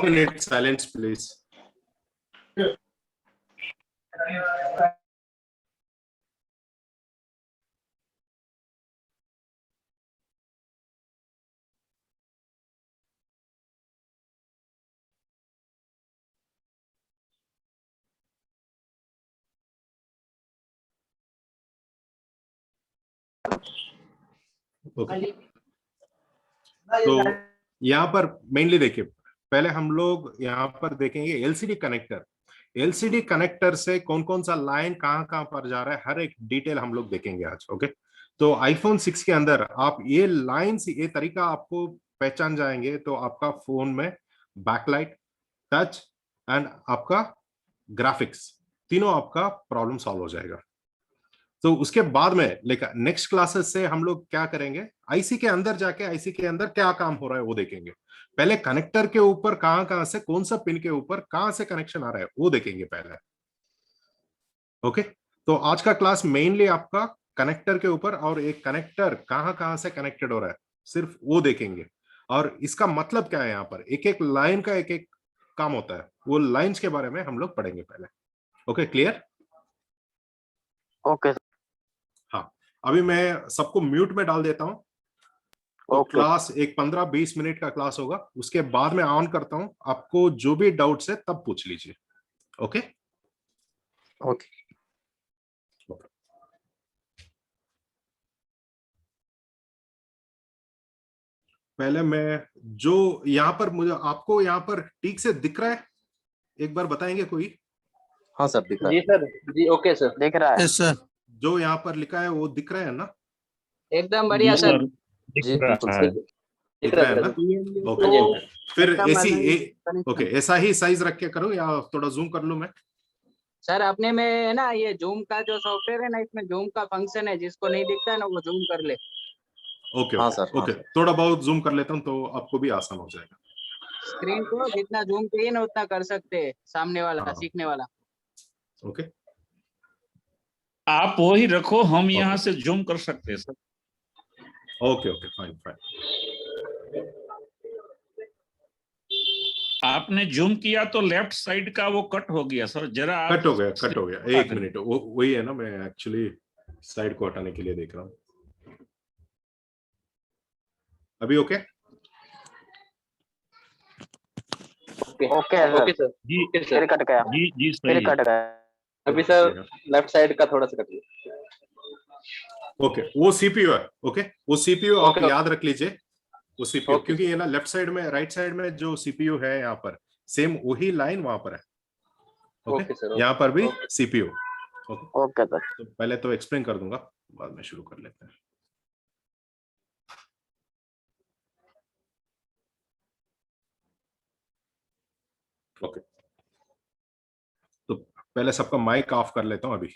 minute silence, please. Okay. तो यहाँ पर मेनली देखिए, पहले हम लोग यहाँ पर देखेंगे एलसीडी कनेक्टर। एलसीडी कनेक्टर से कौन कौन सा लाइन कहाँ कहाँ पर जा रहा है, हर एक डिटेल हम लोग देखेंगे आज। ओके, तो आईफोन 6 के अंदर आप ये लाइंस, ये तरीका आपको पहचान जाएंगे तो आपका फोन में बैकलाइट, टच एंड आपका ग्राफिक्स, तीनों आपका प्रॉब्लम सॉल्व हो जाएगा। तो उसके बाद में लेकर नेक्स्ट क्लासेस से हम लोग क्या करेंगे, आईसी के अंदर जाके आईसी के अंदर क्या काम हो रहा है वो देखेंगे। पहले कनेक्टर के ऊपर कहां कहां से, कौन सा पिन के ऊपर कहां से कनेक्शन आ रहा है वो देखेंगे पहले। ओके, तो आज का क्लास मेनली आपका कनेक्टर के ऊपर, और एक कनेक्टर कहां कहां से कनेक्टेड हो रहा है सिर्फ वो देखेंगे, और इसका मतलब क्या है। यहाँ पर एक एक लाइन का एक एक काम होता है, वो लाइंस के बारे में हम लोग पढ़ेंगे पहले। Okay, clear? ओके। हाँ, अभी मैं सबको म्यूट में डाल देता हूं। तो क्लास एक 15-20 मिनट का क्लास होगा, उसके बाद में ऑन करता हूं, आपको जो भी डाउट्स है तब पूछ लीजिए। Okay okay. पहले मैं जो यहाँ पर, मुझे आपको यहाँ पर ठीक से दिख रहा है, एक बार बताएंगे कोई? हाँ सर, दिख रहा है। जी सर, जी ओके सर, दिख रहा है सर, जो यहाँ पर लिखा है वो दिख रहा है ना? एकदम बढ़िया सर, जी बिल्कुल सर। दिख रहा है ना? ओके, फिर ओके, ऐसा ही साइज रख के करो या थोड़ा जूम कर लूं मैं? सर अपने में है ना, ये जूम का जो सॉफ्टवेयर है ना, इसमें जूम का फंक्शन है, जिसको नहीं दिखता है ना वो जूम कर ले। ओके हाँ ओके सर, ओके, थोड़ा बहुत जूम कर लेता हूँ तो आपको भी आसान हो जाएगा। स्क्रीन को जितना जूम चाहिए ना उतना कर सकते हैं सामने वाला, हाँ। सीखने वाला। ओके, आप वही रखो, हम यहाँ से जूम कर सकते हैं sir. Okay okay, fine fine. आपने जूम किया तो लेफ्ट साइड का वो कट हो गया सर, जरा आप कट हो गया, एक मिनट, वही है ना, मैं एक्चुअली साइड को हटाने के लिए देख रहा हूँ। अभी ओके? Okay sir. जी फिर कट गया, जी फिर सही कट है। गया। अभी सर लेफ्ट साइड का थोड़ा सा कटिए। ओके, वो सीपीयू है। ओके, वो सीपीयू आप ओके। याद रख लीजिए, वो सीपीयू, ओके। क्योंकि ये ना लेफ्ट साइड में, राइट साइड में जो सीपीयू है यहाँ पर सेम वही लाइन वहां पर है। ओके सर, यहाँ पर भी सीपीयू। Okay sir. तो पहले तो एक्सप्लेन कर दूंगा, बाद में शुरू कर लेते हैं। ओके, तो पहले सबका माइक ऑफ कर लेता हूं अभी।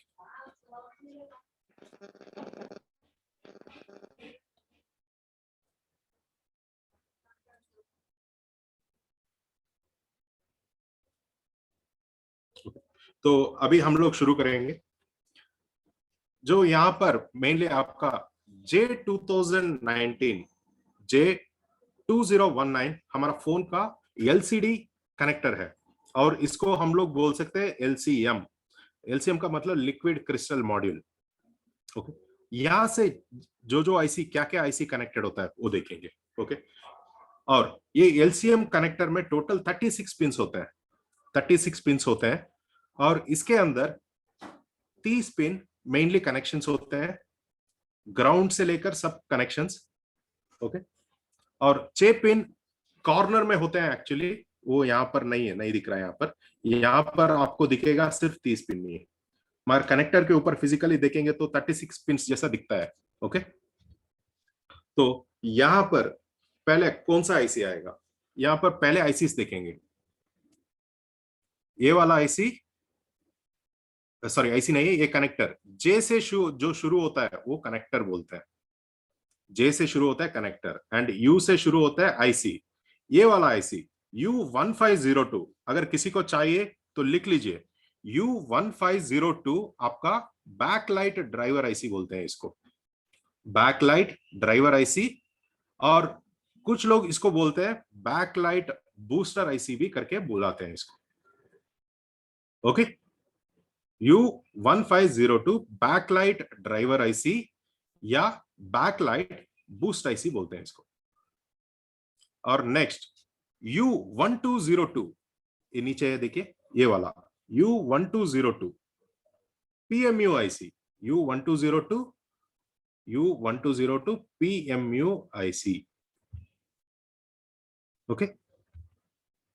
तो अभी हम लोग शुरू करेंगे। जो यहाँ पर मेनली आपका J2019 J2019 हमारा फोन का एलसीडी कनेक्टर है, और इसको हम लोग बोल सकते हैं एलसीएम। एलसीएम का मतलब लिक्विड क्रिस्टल मॉड्यूल। ओके, यहां से जो जो आईसी, क्या क्या आईसी कनेक्टेड होता है वो देखेंगे। ओके, और ये एलसीएम कनेक्टर में टोटल 36 पिंस होते हैं, 36 पिंस होते हैं, और इसके अंदर 30 पिन मेनली कनेक्शंस होते हैं, ग्राउंड से लेकर सब कनेक्शंस। ओके, और 6 पिन कॉर्नर में होते हैं एक्चुअली, वो यहाँ पर नहीं है, नहीं दिख रहा है यहाँ पर आपको दिखेगा सिर्फ 30 पिन नहीं है, मगर कनेक्टर के ऊपर फिजिकली देखेंगे तो 36 पिन जैसा दिखता है। ओके, तो यहाँ पर पहले कौन सा आईसी आएगा, यहाँ पर पहले आईसीस देखेंगे। ये वाला आईसी, सॉरी आईसी नहीं है, ये कनेक्टर जे से जो शुरू होता है वो कनेक्टर बोलते हैं। जे से शुरू होता है कनेक्टर, एंड यू से शुरू होता है आईसी। ये वाला आईसी U1502, अगर किसी को चाहिए तो लिख लीजिए, U1502 आपका बैकलाइट ड्राइवर आईसी बोलते हैं इसको, बैकलाइट ड्राइवर आईसी। और कुछ लोग इसको बोलते हैं बैकलाइट बूस्टर आईसी भी करके बुलाते हैं इसको। Okay, U1502 backlight driver IC या बैकलाइट बूस्ट आईसी बोलते हैं इसको। और नेक्स्ट U1202, ये नीचे है देखिए, ये वाला U1202 PMU IC, U1202 PMU IC. Okay,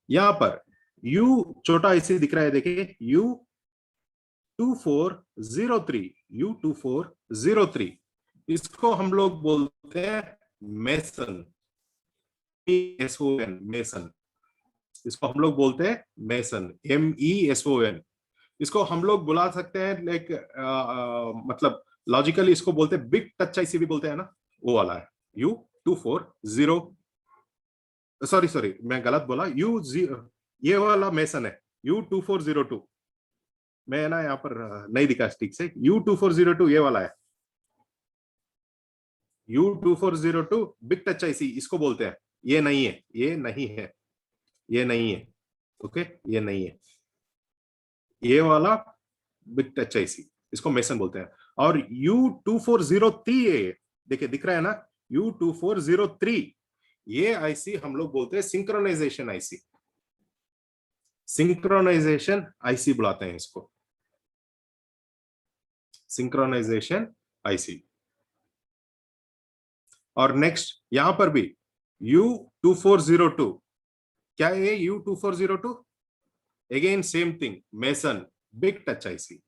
यहां पर U छोटा आईसी दिख रहा है देखिए, U2403, इसको हम लोग बोलते हैं मेसन, मेसन, इसको हम लोग बोलते हैं मेसन, MESON। इसको हम लोग बुला सकते हैं लाइक मतलब लॉजिकली इसको बोलते हैं बिग टच आईसी भी बोलते हैं ना, वो वाला है U240, सॉरी मैं गलत बोला, ये वाला मेसन है U2402, मैं ना यहाँ पर नहीं दिखा ठीक से, U2402 ये वाला है, U2402 बिग टच आईसी इसको बोलते हैं। ये नहीं है, ये नहीं है, ये नहीं है, ओके, ये नहीं है, ये वाला बिग टच आईसी, इसको मेसन बोलते हैं। और U2403 देखिए दिख रहा है ना, U2403 ये आईसी हम लोग बोलते हैं सिंक्रोनाइजेशन आईसी, सिंक्रोनाइजेशन आईसी बुलाते हैं इसको, सिंक्रोनाइजेशन आईसी। और नेक्स्ट यहां पर भी U2402, क्या है ये U2402? Again same thing, mason big touch IC,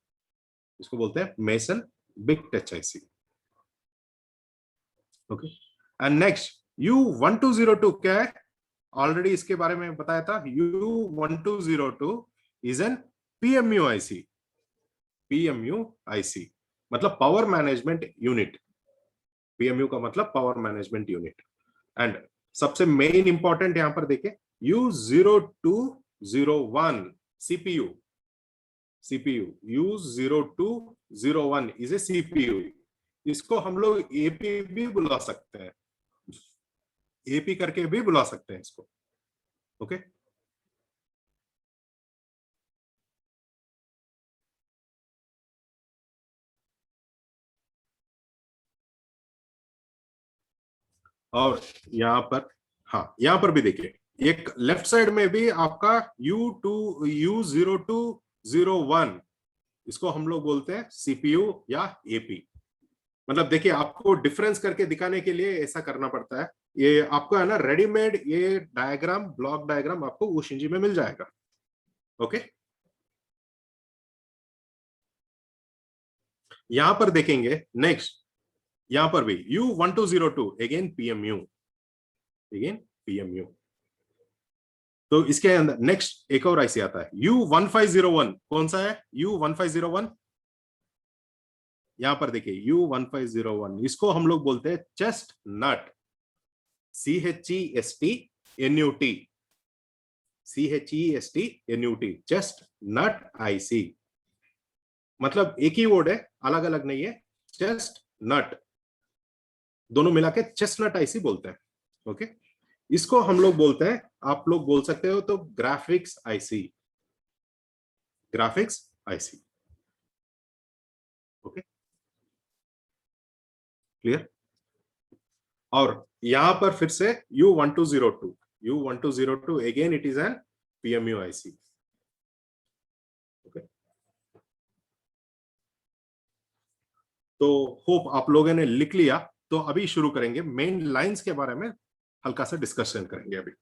इसको बोलते हैं mason big touch IC. Okay, and next U1202 क्या है? ऑलरेडी इसके बारे में बताया था, U1202 is an PMU IC, PMU IC मतलब पावर मैनेजमेंट यूनिट, PMU का मतलब पावर मैनेजमेंट यूनिट। एंड सबसे मेन इंपॉर्टेंट यहां पर देखिए U0201 CPU, U0201 is a CPU, इसको हम लोग AP भी बुला सकते हैं, AP करके भी बुला सकते हैं इसको। ओके, और यहां पर, हाँ यहां पर भी देखिए, एक लेफ्ट साइड में भी आपका U0201, इसको हम लोग बोलते हैं CPU या AP। मतलब देखिए, आपको डिफरेंस करके दिखाने के लिए ऐसा करना पड़ता है। ये आपको है ना रेडीमेड ये डायग्राम, ब्लॉक डायग्राम आपको उशिंजी में मिल जाएगा। ओके, यहां पर देखेंगे नेक्स्ट, यहां पर भी U1202 again PMU, again PMU। तो इसके अंदर नेक्स्ट एक और आईसी आता है U1501, कौन सा है U1501? यहां पर देखिए U1501, इसको हम लोग बोलते हैं चेस्ट नट, CHESTNUT, CHESTNUT, चेस्ट नट आईसी। मतलब एक ही वर्ड है, अलग अलग नहीं है, चेस्ट नट, दोनों मिला के चेस्टनट आईसी बोलते हैं। ओके, इसको हम लोग बोलते हैं, आप लोग बोल सकते हो तो graphics IC, graphics IC. Okay, clear? और यहां पर फिर से U1202 again it is an PMU IC. Okay, तो होप आप लोगों ने लिख लिया। तो अभी शुरू करेंगे, मेन लाइंस के बारे में हल्का सा डिस्कशन करेंगे। अभी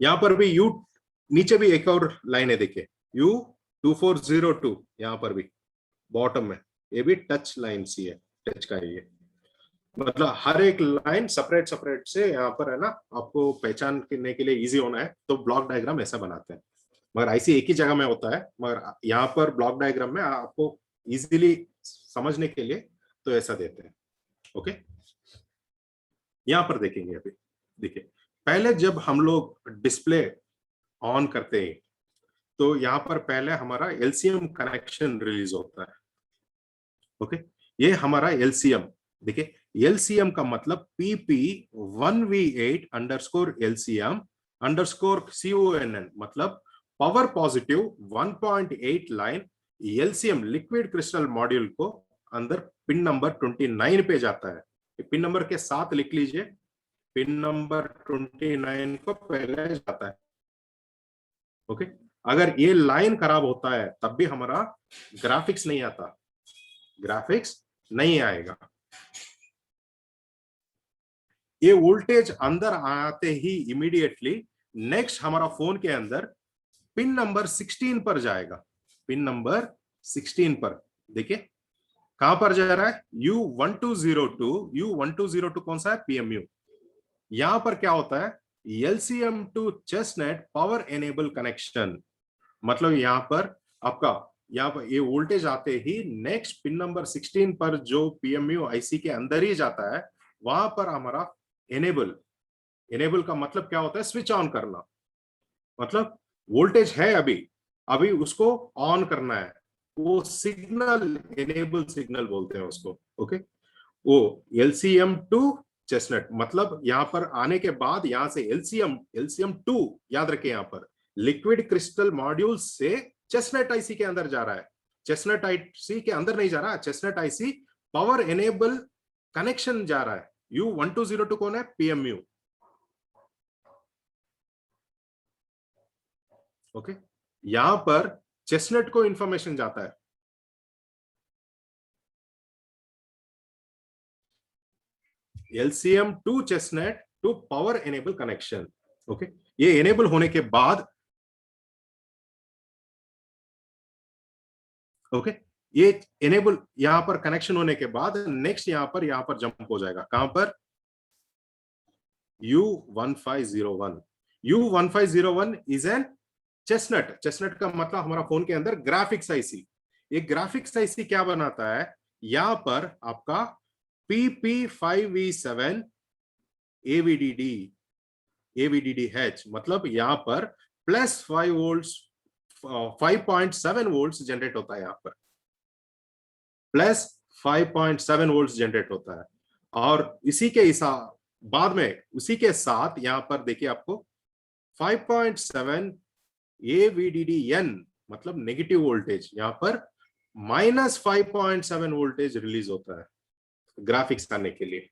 यहां पर भी नीचे भी एक और लाइन है देखिए, U2402, यहां पर भी बॉटम में, ये भी टच लाइन सी है, टच का ये, मतलब हर एक लाइन सेपरेट सेपरेट से यहाँ पर है ना, आपको पहचान करने के लिए इजी होना है तो ब्लॉक डायग्राम ऐसा बनाते हैं। मगर आईसी एक ही जगह में होता है, मगर यहाँ पर ब्लॉक डायग्राम में आपको इजीली समझने के लिए तो ऐसा देते हैं। ओके, यहां पर देखेंगे, अभी देखिए, पहले जब हम लोग डिस्प्ले ऑन करते हैं तो यहाँ पर पहले हमारा LCM कनेक्शन रिलीज होता है। ओके, ये हमारा LCM, देखिए LCM का मतलब PP1V8_LCM _CONN मतलब power positive 1.8 line LCM liquid crystal module को अंदर पिन नंबर 29 पे जाता है। पिन नंबर के साथ लिख लीजिए, पिन नंबर 29 को पहले जाता है। ओके, अगर ये लाइन खराब होता है तब भी हमारा ग्राफिक्स नहीं आता, ग्राफिक्स नहीं आएगा। ये वोल्टेज अंदर आते ही इमीडिएटली नेक्स्ट हमारा फोन के अंदर पिन नंबर 16 पर जाएगा। पिन नंबर 16 पर देखिए कहां पर जा रहा है, U1202 कौन सा है, PMU। यहां पर क्या होता है, LCM to chestnut power enable connection, मतलब यहां पर आपका यहाँ पर ये वोल्टेज आते ही नेक्स्ट पिन नंबर 16 पर जो PMU IC के अंदर ही जाता है, वहां पर हमारा एनेबल का मतलब क्या होता है, स्विच ऑन करना। मतलब वोल्टेज है अभी उसको ऑन करना है, वो सिग्नल एनेबल सिग्नल बोलते हैं उसको। ओके, वो LCM टू चेस्टनट मतलब यहां पर आने के बाद यहां से LCM 2 याद रखें, यहां पर लिक्विड क्रिस्टल मॉड्यूल से चेस्टनट IC के अंदर जा रहा है। चेस्टनट IC के अंदर नहीं जा रहा, chestnut IC power enable connection जा रहा है। U1202 कौन है, PMU। ओके, यहां पर चेस्टनट को इंफॉर्मेशन जाता है, LCM to chestnut to power enable connection. Okay, ये एनेबल होने के बाद ओके, ये एनेबल यहां पर कनेक्शन होने के बाद नेक्स्ट यहां पर जंप हो जाएगा, कहां पर, U1501 इज एन चेस्टनट का मतलब हमारा फोन के अंदर ग्राफिक्स IC। ये ग्राफिक्स IC क्या बनाता है, यहां पर आपका PP5V7 AVDDH मतलब यहां पर +5 वोल्ट 5.7 वोल्ट जनरेट होता है, यहां पर +5.7 वोल्ट जनरेट होता है। और इसी के बाद में उसी के साथ यहां पर देखिए आपको 5.7 AVDDN मतलब नेगेटिव वोल्टेज, यहां पर -5.7 वोल्टेज रिलीज होता है ग्राफिक्स करने के लिए।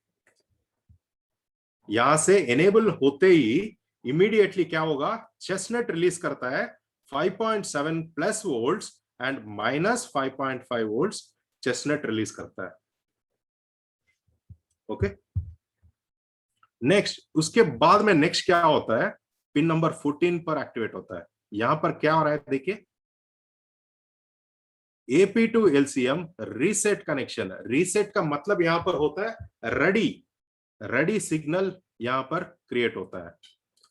यहां से एनेबल होते ही इमीडिएटली क्या होगा, चेस्टनट रिलीज करता है 5.7 plus volts and -5.5 volts chestnut release करता है। ओके, नेक्स्ट उसके बाद में नेक्स्ट क्या होता है, पिन नंबर 14 पर एक्टिवेट होता है। यहां पर क्या हो रहा है देखिए, AP to LCM reset connection. Reset का मतलब यहां पर होता है रेडी सिग्नल यहां पर क्रिएट होता है,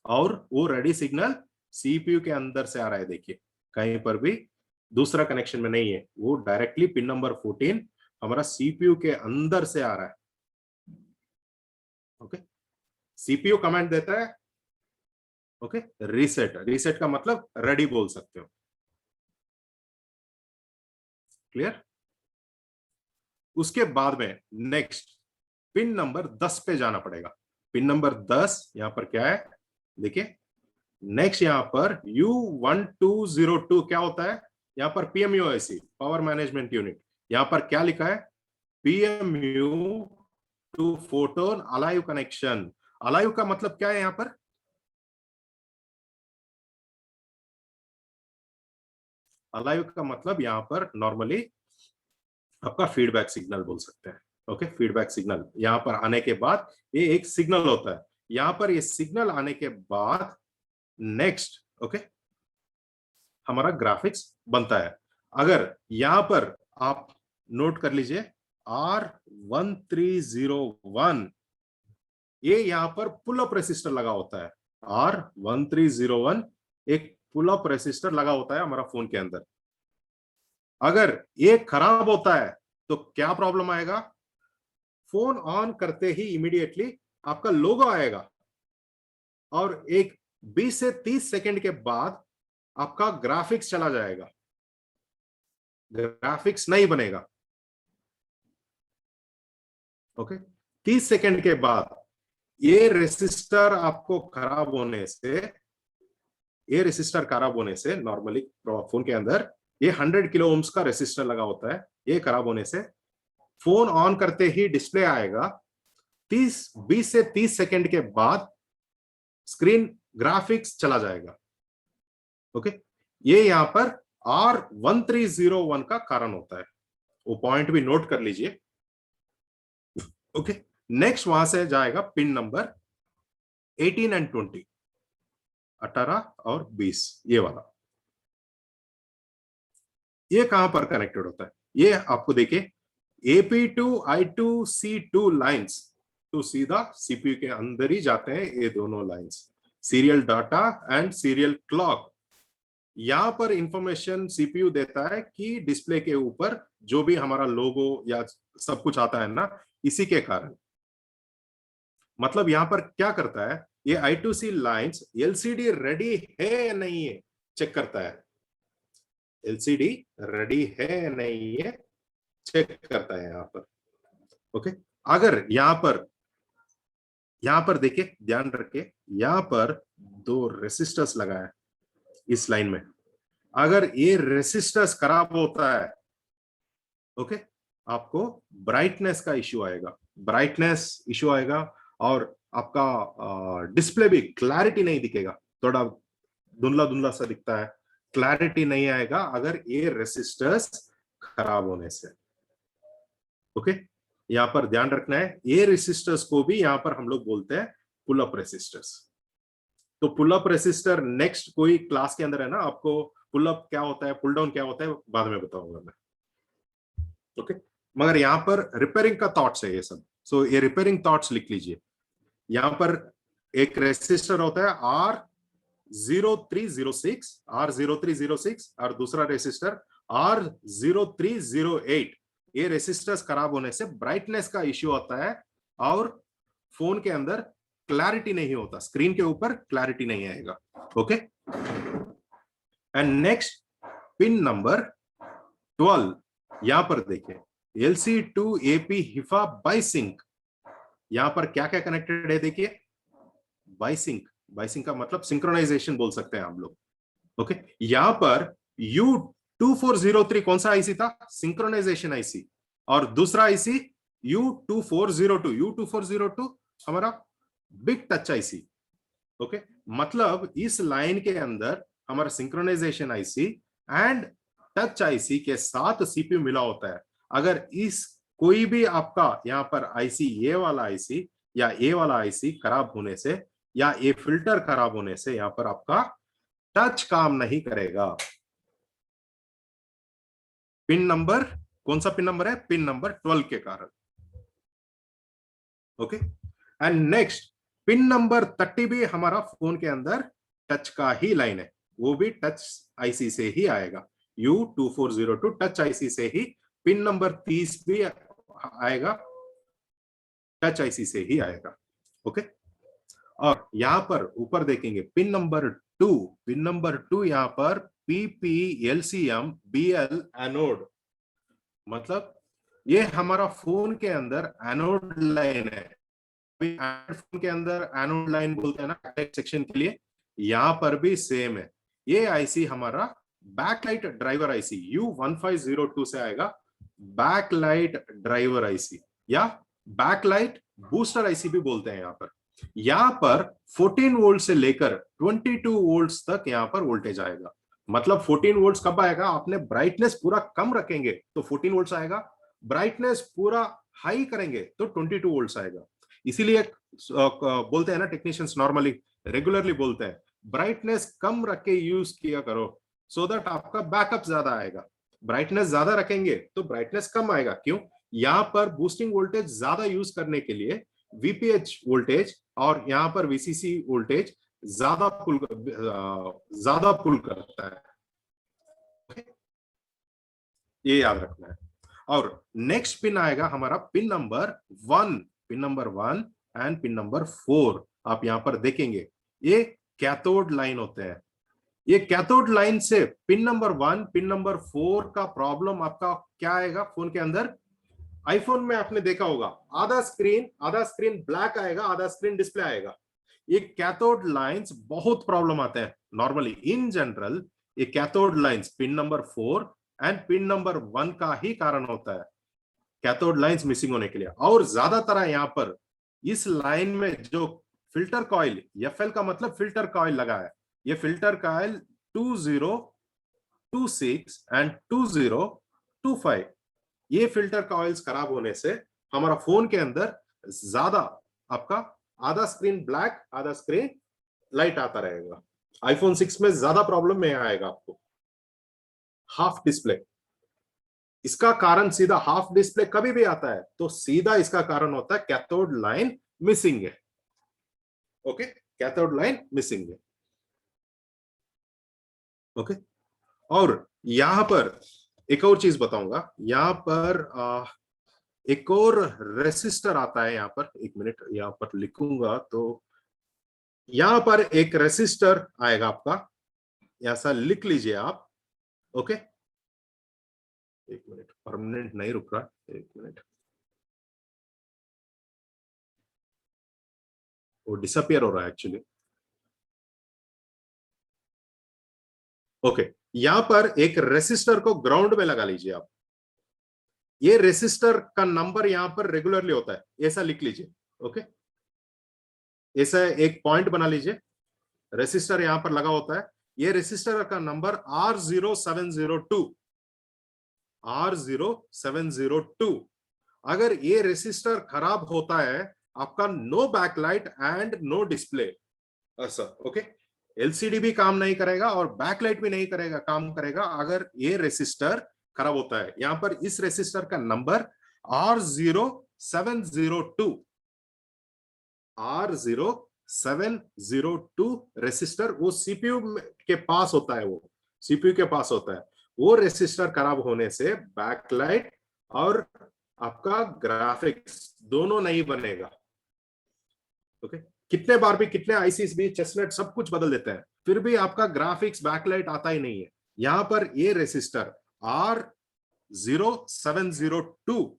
और वो रेडी सिग्नल CPU के अंदर से आ रहा है। देखिए कहीं पर भी दूसरा कनेक्शन में नहीं है, वो डायरेक्टली पिन नंबर 14 हमारा CPU के अंदर से आ रहा है। ओके, CPU कमांड देता है, ओके, रीसेट का मतलब रेडी बोल सकते हो। क्लियर। उसके बाद में नेक्स्ट पिन नंबर 10 पे जाना पड़ेगा। पिन नंबर 10 यहां पर क्या है देखिए, नेक्स्ट यहां पर U1202 क्या होता है, यहां पर PMU IC power management unit. यहां पर क्या लिखा है, PMU to photon alive connection. Alive का मतलब क्या है, यहां पर अलाइव का मतलब यहां पर नॉर्मली आपका फीडबैक सिग्नल बोल सकते हैं। ओके, फीडबैक सिग्नल यहां पर आने के बाद ये एक सिग्नल होता है। यहां पर ये सिग्नल आने के बाद नेक्स्ट ओके हमारा ग्राफिक्स बनता है। अगर यहां पर आप नोट कर लीजिए R1301, ये यहां पर पुल अप रेसिस्टर लगा होता है। R1301 एक पुल अप रेसिस्टर लगा होता है हमारा फोन के अंदर। अगर ये खराब होता है तो क्या प्रॉब्लम आएगा, फोन ऑन करते ही इमीडिएटली आपका लोगो आएगा, और एक 20 से 30 सेकंड के बाद आपका ग्राफिक्स चला जाएगा, ग्राफिक्स नहीं बनेगा। ओके, 30 सेकंड के बाद ये रेसिस्टर आपको खराब होने से ये रेसिस्टर खराब होने से नॉर्मली फोन के अंदर ये 100 किलो ओम्स का रेसिस्टर लगा होता है, ये खराब होने से फोन ऑन करते ही डिस्प्ले आएगा, 20 से 30 सेकंड के बाद स्क्रीन ग्राफिक्स चला जाएगा। ओके, ये यहां पर R1301 का कारण होता है, वो पॉइंट भी नोट कर लीजिए। ओके, नेक्स्ट वहां से जाएगा पिन नंबर 18 एंड 20, 18 और 20, ये वाला, ये कहां पर कनेक्टेड होता है? ये आपको देखिए AP2 I2C2 लाइंस तो सीधा सीपीयू के अंदर ही जाते हैं, ये दोनों lines, serial data and serial clock. यहां पर इंफॉर्मेशन सीपीयू देता है कि डिस्प्ले के ऊपर जो भी हमारा लोगो या सब कुछ आता है ना, इसी के कारण। मतलब यहां पर क्या करता है, ये I2C लाइंस एलसीडी रेडी है या नहीं है चेक करता है, एलसीडी रेडी है या नहीं है चेक करता है यहां पर। ओके, अगर यहां पर देखिए, ध्यान रखिए, यहां पर 2 रेसिस्टर्स लगा है इस लाइन में, अगर ये रेसिस्टर्स खराब होता है, ओके, आपको ब्राइटनेस का इश्यू आएगा, ब्राइटनेस इश्यू आएगा और आपका डिस्प्ले भी क्लैरिटी नहीं दिखेगा, थोड़ा धुंधला धुंधला सा दिखता है, क्लैरिटी नहीं आएगा अगर ये रेसिस्टर्स खराब होने से। ओके, यहां पर ध्यान रखना है, ये रेसिस्टर्स को भी यहां पर हम लोग बोलते हैं पुल अप रेसिस्टर्स। तो पुल अप रेसिस्टर नेक्स्ट कोई क्लास के अंदर है ना, आपको पुल अप क्या होता है, पुल डाउन क्या होता है बाद में बताऊंगा मैं। ओके, मगर यहां पर रिपेयरिंग का थॉट्स है ये सब, सो ये रिपेयरिंग थॉट्स लिख लीजिए। यहां पर एक रेसिस्टर होता है R0306 और दूसरा रेसिस्टर R0308। ये रेसिस्टर्स खराब होने से ब्राइटनेस का इश्यू होता है और फोन के अंदर क्लैरिटी नहीं होता, स्क्रीन के ऊपर क्लैरिटी नहीं आएगा। Okay, and next pin number 12, यहां पर देखिए LC2AP हिफा बाइसिंक, यहां पर क्या क्या कनेक्टेड है देखिए, बाइसिंक, बाइसिंक का मतलब सिंक्रोनाइजेशन बोल सकते हैं हम लोग। ओके, यहां पर U2403 कौन सा आईसी था, सिंक्रोनाइजेशन आईसी, और दूसरा आईसी U2402 हमारा बिग टच आईसी। ओके, मतलब इस लाइन के अंदर हमारा synchronization IC and touch IC के साथ सीपीयू मिला होता है। अगर इस कोई भी आपका यहां पर आईसी, ये वाला आईसी या ये वाला आईसी खराब होने से या ये फिल्टर खराब होने से यहां पर आपका टच काम नहीं करेगा। पिन नंबर कौन सा पिन नंबर है, पिन नंबर 12 के कारण। Okay, and next pin number 30 भी हमारा फोन के अंदर टच का ही लाइन है, वो भी टच आईसी से ही आएगा, U2402 टच आईसी से ही। पिन नंबर 30 भी आएगा, टच आईसी से ही आएगा। ओके, और यहां पर ऊपर देखेंगे पिन नंबर 2, पिन नंबर 2 यहां पर PP LCM BL एनोड, मतलब ये हमारा फोन के अंदर एनोड लाइन है। फोन के अंदर एनोड लाइन बोलते हैं ना सेक्शन के लिए, यहां पर भी सेम है। ये आईसी हमारा बैकलाइट ड्राइवर आईसी U1502 से आएगा, बैकलाइट ड्राइवर आईसी या बैकलाइट बूस्टर आईसी भी बोलते हैं। यहां पर 14 वोल्ट से लेकर 22 वोल्ट्स तक यहां पर वोल्टेज आएगा। मतलब 14 वोल्ट्स कब आएगा, आपने ब्राइटनेस पूरा कम रखेंगे तो 14 वोल्ट्स आएगा, ब्राइटनेस पूरा हाई करेंगे तो 22 वोल्ट्स आएगा। इसीलिए बोलते हैं ना टेक्नीशियंस, नॉर्मली रेगुलरली बोलते हैं ब्राइटनेस कम रख के यूज किया करो सो दैट आपका बैकअप ज्यादा आएगा। ब्राइटनेस ज्यादा रखेंगे तो ब्राइटनेस कम आएगा। क्यों, यहां पर बूस्टिंग वोल्टेज ज्यादा यूज करने के लिए VPH वोल्टेज और यहां पर VCC वोल्टेज ज्यादा पुल करता है, ये याद रखना है। और नेक्स्ट पिन आएगा हमारा pin number 1, pin number 1 and pin number 4। आप यहां पर देखेंगे ये कैथोड लाइन होते हैं। ये कैथोड लाइन से पिन नंबर 1, पिन नंबर 4 का प्रॉब्लम आपका क्या आएगा फोन के अंदर। आईफोन में आपने देखा होगा आधा स्क्रीन ब्लैक आएगा, आधा स्क्रीन डिस्प्ले आएगा। ये कैथोड लाइंस बहुत प्रॉब्लम आते हैं नॉर्मली इन जनरल। ये cathode lines pin number 4 and pin number 1 का ही कारण होता है कैथोड लाइंस मिसिंग होने के लिए। और ज्यादातर यहाँ पर इस लाइन में जो फिल्टर कॉइल, एफएल का मतलब फिल्टर कॉइल लगा है, ये फिल्टर कॉइल 2026 एंड 2025, ये फिल्टर कॉइल्स खराब होने से हमारा फोन के अंदर ज्यादा आपका आधा स्क्रीन ब्लैक आधा स्क्रीन लाइट आता रहेगा। आईफोन 6 में ज्यादा प्रॉब्लम में आएगा आपको हाफ डिस्प्ले। इसका कारण सीधा हाफ डिस्प्ले कभी भी आता है तो सीधा इसका कारण होता है कैथोड लाइन मिसिंग है। ओके, कैथोड लाइन मिसिंग है। ओके, और यहां पर एक और चीज बताऊंगा, यहां पर एक और रेसिस्टर आता है। यहां पर एक मिनट यहां पर लिखूंगा तो यहां पर एक रेसिस्टर आएगा आपका, ऐसा लिख लीजिए आप। ओके, एक मिनट, परमानेंट नहीं रुक रहा, एक मिनट, वो डिसअपियर हो रहा है एक्चुअली। ओके, यहां पर एक रेसिस्टर को ग्राउंड में लगा लीजिए आप। ये रेसिस्टर का नंबर यहां पर रेगुलरली होता है, ऐसा लिख लीजिए। ओके, ऐसा एक पॉइंट बना लीजिए, रेसिस्टर यहां पर लगा होता है। ये रेसिस्टर का नंबर R0702, R0702। अगर ये रेसिस्टर खराब होता है आपका no backlight and no display ऐसा। ओके, एलसीडी भी काम नहीं करेगा और बैकलाइट भी नहीं करेगा, काम करेगा अगर ये रेसिस्टर खराब होता है। यहां पर इस रेसिस्टर का नंबर R0702, R0702 रेसिस्टर वो सीपीयू के पास होता है, वो सीपीयू के पास होता है। वो रेसिस्टर खराब होने से बैकलाइट और आपका ग्राफिक्स दोनों नहीं बनेगा। ओके, कितने बार भी कितने आईसीस भी चेस्टनट सब कुछ बदल देते हैं फिर भी आपका ग्राफिक्स बैकलाइट आता ही नहीं है। यहां पर ये रेसिस्टर R0702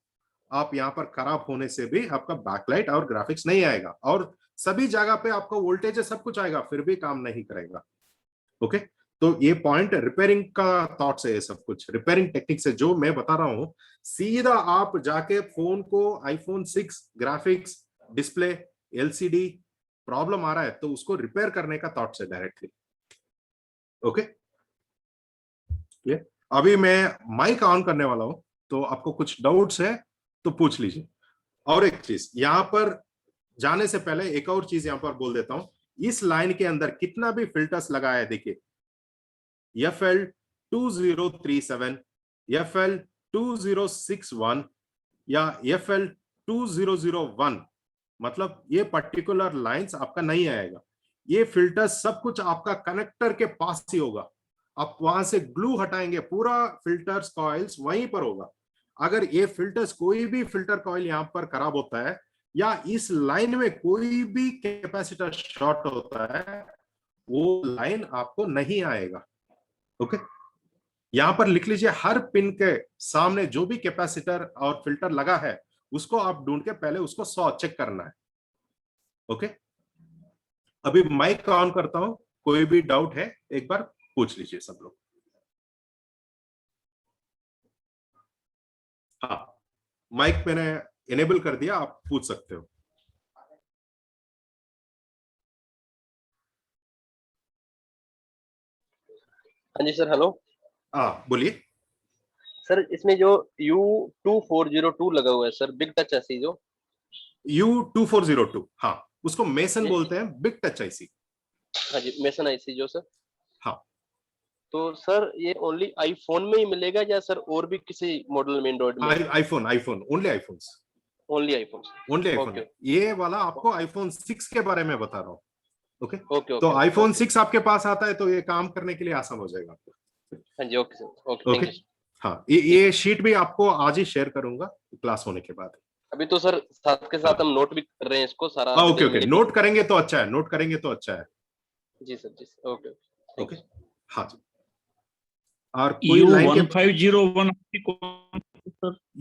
आप यहां पर खराब होने से भी आपका बैकलाइट और ग्राफिक्स नहीं आएगा और सभी जगह पे आपका वोल्टेज सब कुछ आएगा फिर भी काम नहीं करेगा। ओके, तो ये पॉइंट रिपेयरिंग का थॉट्स है, ये सब कुछ रिपेयरिंग टेक्निक से जो मैं बता रहा हूं, सीधा आप जाके फोन को iPhone 6 graphics display LCD problem आ रहा है तो उसको रिपेयर करने का थॉट्स है डायरेक्टली। ओके, अभी मैं माइक ऑन करने वाला हूं तो आपको कुछ डाउट्स है तो पूछ लीजिए। और एक चीज यहां पर जाने से पहले एक और चीज यहां पर बोल देता हूं, इस लाइन के अंदर कितना भी फिल्टर्स लगा है देखिए, FL2037, FL2061 या FL2001, मतलब ये पर्टिकुलर लाइंस आपका नहीं आएगा। ये फिल्टर्स सब कुछ आपका कनेक्टर के पास ही होगा, आप वहां से ग्लू हटाएंगे पूरा फिल्टर्स कॉइल्स वहीं पर होगा। अगर ये फिल्टर्स कोई भी फिल्टर कॉइल यहां पर खराब होता है या इस लाइन में कोई भी कैपेसिटर शॉर्ट होता है वो लाइन आपको नहीं आएगा। ओके, यहां पर लिख लीजिए, हर पिन के सामने जो भी कैपेसिटर और फिल्टर लगा है उसको आप ढूंढ के पहले उसको 100 चेक करना है। ओके, अभी माइक ऑन करता हूं, कोई भी डाउट है एक बार पूछ लीजिए सब लोग। हाँ, माइक मैंने इनेबल कर दिया, आप पूछ सकते हो। हाँ जी सर, हेलो। हाँ बोलिए सर, इसमें जो U2402 लगा हुआ है सर, बिग टच ऐसी जो U2402, हाँ उसको मेसन बोलते हैं, बिग टच आईसी। हाँ जी, मेसन आईसी जो सर। हाँ, तो सर ये ओनली आईफोन में ही मिलेगा या सर और भी किसी मॉडल में, एंड्रॉइड में? IPhone, only iPhones, only iPhone. Only iPhone. ये वाला आपको आईफोन 6 के बारे में बता रहा हूँ। ओके, ओके, तो आईफोन 6 आपके पास आता है तो ये काम करने के लिए आसान हो जाएगा आपको। हाँ जी, okay sir, okay, thank you. हाँ, ये शीट भी आपको आज ही शेयर करूंगा क्लास होने के बाद। अभी तो सर साथ के साथ हम नोट भी कर रहे हैं इसको सारा। ओके ओके, नोट करेंगे तो अच्छा है, नोट करेंगे तो अच्छा है। जी सर, जी सर, ओके ओके, हाँ जी। और कोई लाइन के U1501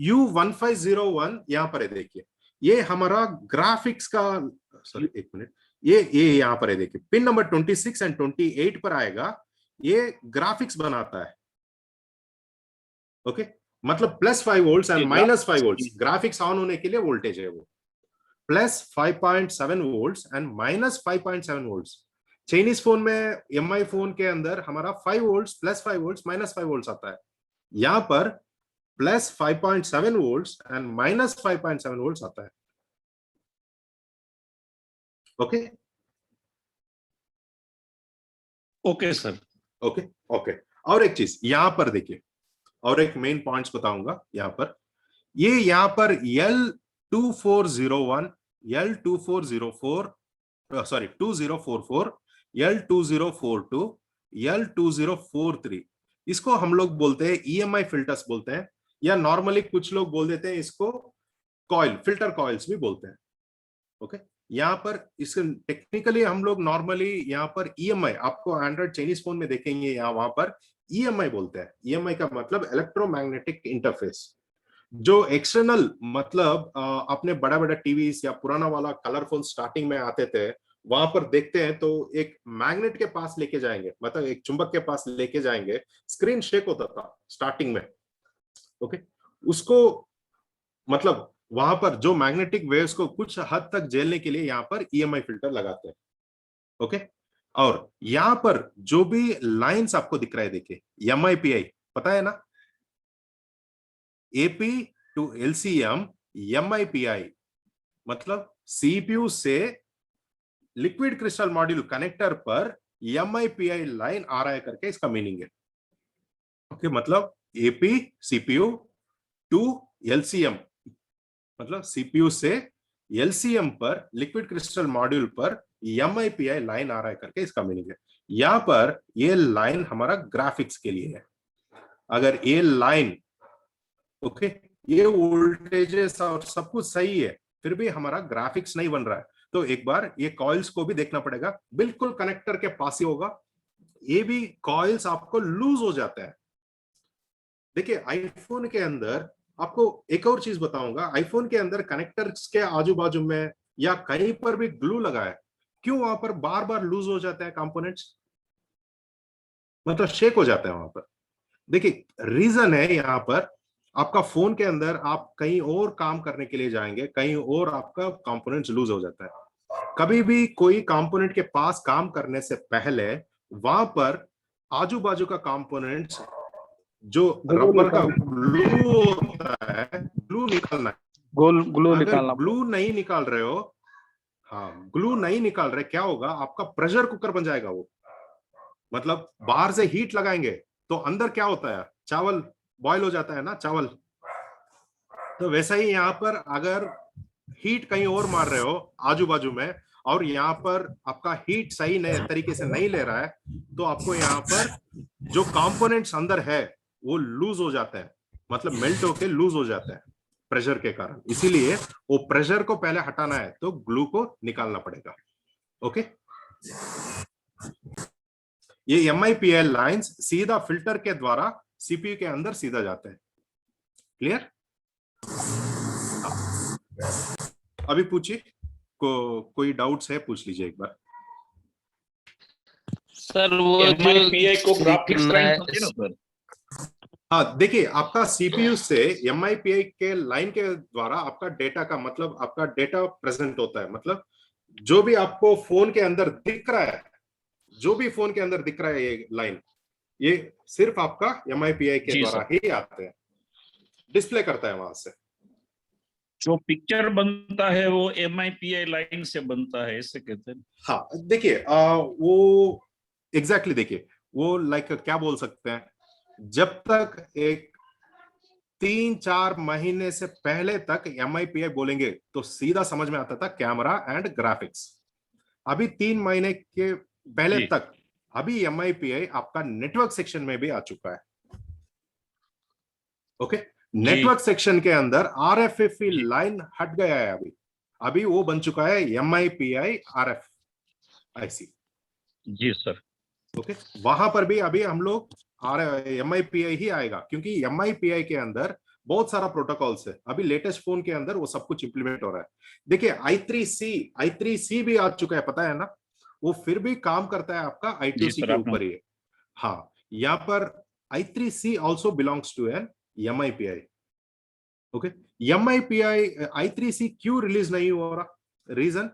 U1501 यहाँ पर है देखिए, ये हमारा ग्राफिक्स का, सॉरी एक मिनट, ये यहाँ पर है, देखिए पिन नंबर 26 एंड 28 पर आएगा, ये ग्राफिक्स बनाता है। ओके, मतलब +5 volt and -5 volt, graphics on होने के लिए वोल्टेज है वो, +5.7 volt and -5.7 volt. Chinese phone में, MI फोन के अंदर हमारा 5 वोल्ट, +5 वोल्ट, -5 वोल्ट आता है। यहां पर +5.7 वोल्ट एंड -5.7 वोल्ट आता है। Okay okay sir. Okay okay. और एक चीज यहां पर देखिए, और एक मेन पॉइंट्स बताऊंगा यहां पर। ये यहां पर L2401, L2404, sorry 2044, L2042, L2043, इसको हम लोग बोलते हैं EMI फिल्टर्स बोलते हैं, या नॉर्मली कुछ लोग बोल देते हैं इसको कॉइल, फिल्टर कॉइल्स भी बोलते हैं। ओके, यहाँ पर इसके टेक्निकली हम लोग नॉर्मली यहाँ पर EMI, आपको एंड्रॉइड चाइनीज फोन में देखेंगे यहाँ वहां पर EMI बोलते हैं। EMI का मतलब इलेक्ट्रोमैग्नेटिक इंटरफेस। जो एक्सटर्नल मतलब अपने बड़ा बड़ा टीवी या पुराना वाला कलर फोन स्टार्टिंग में आते थे, वहां पर देखते हैं तो एक मैग्नेट के पास लेके जाएंगे, मतलब एक चुंबक के पास लेके जाएंगे, स्क्रीन शेक होता था स्टार्टिंग में। ओके, उसको मतलब वहां पर जो मैग्नेटिक वेव्स को कुछ हद तक झेलने के लिए यहाँ पर EMI फिल्टर लगाते हैं। ओके, और यहाँ पर जो भी लाइंस आपको दिख रहा है, देखिए MIPI पता है ना, AP to LCM MIPI, मतलब CPU से लिक्विड क्रिस्टल मॉड्यूल कनेक्टर पर MIPI लाइन आ रहा है करके इसका मीनिंग है। ओके, मतलब AP CPU टू LCM, मतलब CPU से LCM पर लिक्विड क्रिस्टल मॉड्यूल पर MIPI लाइन आ रहा है करके इसका मीनिंग है। यहां पर ये लाइन हमारा ग्राफिक्स के लिए है। अगर ये लाइन, ओके, ये वोल्टेजेस और सब कुछ सही है, फिर भी हमारा ग्राफिक्स नहीं बन रहा है, तो एक बार ये कॉइल्स को भी देखना पड़ेगा। बिल्कुल कनेक्टर के पास ही होगा, ये भी कॉइल्स आपको लूज हो जाता है। देखिए आईफोन के अंदर आपको एक और चीज बताऊंगा, आईफोन के अंदर कनेक्टर्स के आजू बाजू में या कहीं पर भी ग्लू लगा है, क्यों वहां पर बार बार लूज हो जाता है कंपोनेंट्स, मतलब शेक हो जाता है वहां पर। देखिए रीजन है यहाँ पर, आपका फोन के अंदर आप कहीं और काम करने के लिए जाएंगे, कहीं और आपका कंपोनेंट्स लूज हो जाता है। कभी भी कोई कंपोनेंट के पास काम करने से पहले वहां पर आजू बाजू का कंपोनेंट्स जो रबर का ग्लू होता है, ग्लू निकालना है। ग्लू अगर निकालना ग्लू नहीं निकाल रहे हो, हाँ ग्लू नहीं निकाल रहे, क्या होगा, आपका प्रेशर कुकर बन जाएगा वो। मतलब बाहर से हीट लगाएंगे तो अंदर क्या होता है, चावल बॉयल हो जाता है ना, चावल। तो वैसा ही यहाँ पर अगर हीट कहीं और मार रहे हो आजू बाजू में, और यहाँ पर आपका हीट सही तरीके से नहीं ले रहा है, तो आपको यहाँ पर जो कंपोनेंट्स अंदर है वो लूज हो जाता है, मतलब मेल्ट होके लूज हो जाता है प्रेशर के कारण। इसीलिए वो प्रेशर को पहले हटाना है तो ग्लू को निकालना पड़ेगा। ओके, ये MIPI लाइंस सीधा फिल्टर के द्वारा CPU के अंदर सीधा जाते हैं। क्लियर? अभी पूछिए, कोई डाउट्स है पूछ लीजिए एक बार। सर वो MIPI को ग्राफिक्स मैं- लाइन होती है ना सर? हाँ देखिए, आपका CPU से MIPI के लाइन के द्वारा आपका डेटा का मतलब आपका डेटा प्रेजेंट होता है। मतलब जो भी आपको फोन के अंदर दिख रहा है, जो भी फोन के अंदर दिख रहा है ये लाइन, ये सिर्फ आपका MIPI के जी द्वारा ही आते हैं, डिस्प्ले करता है वहां से। जो पिक्चर बनता है वो MIPI लाइन से बनता है, ऐसे कहते हैं। हाँ देखिए, वो एग्जैक्टली देखिए, वो लाइक क्या बोल सकते हैं, जब तक एक 3-4 महीने से पहले तक MIPI बोलेंगे तो सीधा समझ में आता था कैमरा एंड ग्राफिक्स। अभी 3 महीने के पहले जी। तक अभी MIPI आपका नेटवर्क सेक्शन में भी आ चुका है। ओके, नेटवर्क सेक्शन के अंदर RFFE लाइन हट गया है, अभी वो बन चुका है MIPI RF IC। जी सर। ओके, वहां पर भी अभी हम लोग MIPI ही आएगा, क्योंकि MIPI के अंदर बहुत सारा प्रोटोकॉल्स है, अभी लेटेस्ट फोन के अंदर वो सब कुछ इंप्लीमेंट हो रहा है। देखिए I3C भी आ चुका है, पता है ना, वो फिर भी काम करता है आपका जी I2C सर, के आपने ऊपर ही। हाँ, यहाँ पर I3C also belongs to an MIPI। Okay, MIPI I3C क्यों रिलीज नहीं हो रहा? रीजन,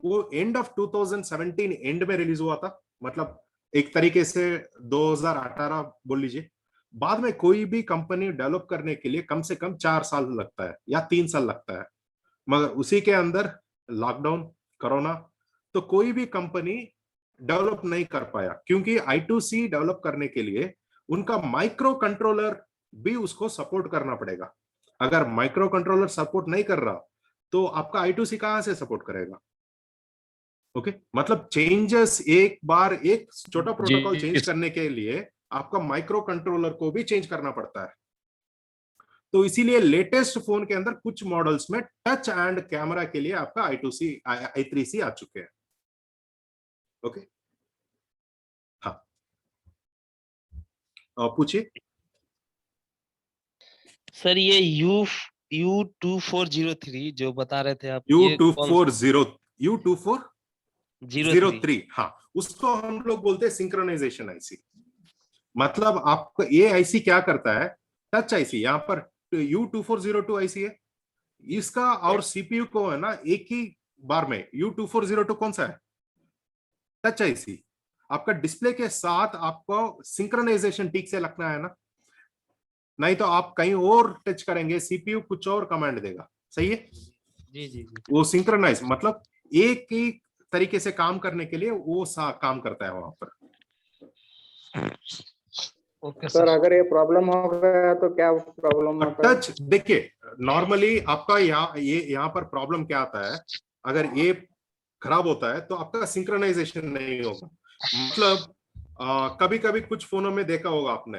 वो एंड ऑफ 2017 एंड में रिलीज हुआ था, मतलब एक तरीके से 2018 बोल लीजिए। बाद में कोई भी कंपनी डेवलप करने के लिए कम से कम 4 साल लगता है या 3 साल लगता है, मगर उसी के अंदर लॉकडाउन, कोरोना, तो कोई भी कंपनी डेवलप नहीं कर पाया, क्योंकि I2C डेवलप करने के लिए उनका माइक्रो कंट्रोलर भी उसको सपोर्ट करना पड़ेगा। अगर माइक्रो कंट्रोलर सपोर्ट नहीं कर रहा तो आपका I2C कहां से सपोर्ट करेगा? ओके, मतलब चेंजेस, एक बार एक छोटा प्रोटोकॉल चेंज करने के लिए आपका माइक्रो कंट्रोलर को भी चेंज करना पड़ता है। तो इसीलिए लेटेस्ट फोन के अंदर कुछ मॉडल्स में टच एंड कैमरा के लिए आपका I3C आ चुके हैं। ओके, हाँ, पूछिए। सर ये U2403 जो बता रहे थे आप, ये U2403, हाँ, उसको हम लोग बोलते हैं सिंक्रोनाइजेशन आईसी। मतलब आपको ये आईसी क्या करता है? टच आईसी, यहाँ पर U2402 आईसी है इसका, और सीपीयू को है ना एक ही बार में। U2402 कौन सा है? Touch IC. आपका डिस्प्ले के साथ आपको सिंक्रोनाइजेशन ठीक से लगना है ना, नहीं तो आप कहीं और टच करेंगे, सीपीयू कुछ और कमांड देगा। सही है? जी जी जी। वो सिंक्रोनाइज मतलब एक ही तरीके से काम करने के लिए वो काम करता है वहां पर। ओके सर, अगर ये प्रॉब्लम हो गया तो क्या प्रॉब्लम होता है? टच, देखिए नॉर्मली आपका यहाँ पर प्रॉब्लम क्या आता है, अगर ये खराब होता है तो आपका सिंक्रोनाइजेशन नहीं होगा। मतलब कभी कभी कुछ फोनों में देखा होगा आपने,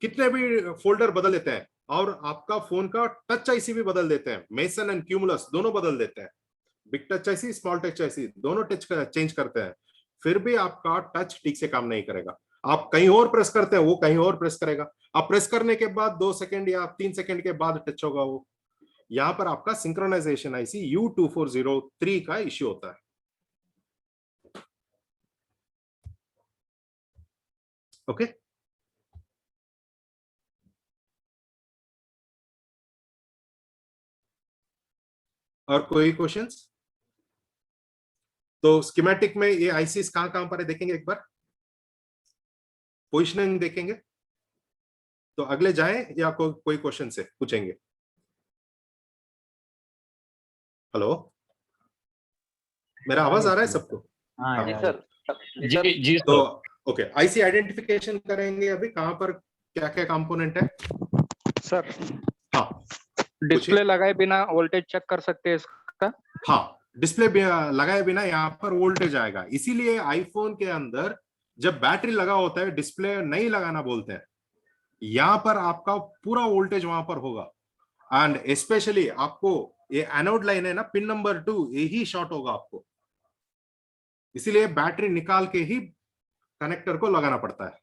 कितने भी फोल्डर बदल देते हैं और आपका फोन का टच आईसी भी बदल देते हैं, मेसन एंड क्यूमुलस दोनों बदल देते हैं, big touch IC, small touch IC दोनों टच चेंज करते हैं, फिर भी आपका टच ठीक से काम नहीं करेगा। आप कहीं और प्रेस करते हैं, वो कहीं और प्रेस करेगा। आप प्रेस करने के बाद 2 सेकंड या 3 सेकंड के बाद टच होगा वो। यहाँ पर आपका सिंक्रोनाइजेशन आईसी U2403 का इश्यू होता है। ओके, और कोई क्वेश्चंस? तो स्कीमेटिक में ये आईसीस कहां कहां पर है देखेंगे एक बार, पोजिशनिंग देखेंगे। तो अगले जाएं या कोई क्वेश्चन से पूछेंगे? हेलो, मेरा आवाज आ रहा है सबको? हाँ जी यार। सर। जी जी तो सर। ओके, आईसी आइडेंटिफिकेशन करेंगे अभी, कहां पर क्या क्या कंपोनेंट है। सर, हाँ, डिस्प्ले लगाए बिना वोल्टेज चेक कर सकते हैं इसका? हाँ, डिस्प्ले लगाए बिना यहाँ पर वोल्टेज आएगा। इसीलिए आईफोन के अंदर जब बैटरी लगा होता है डिस्प्ले नहीं लगाना बोलते हैं। यहाँ पर आपका पूरा वोल्टेज वहां पर होगा, एंड स्पेशली आपको ये एनोड लाइन है ना, पिन नंबर 2 यही शॉर्ट होगा आपको, इसीलिए बैटरी निकाल के ही कनेक्टर को लगाना पड़ता है।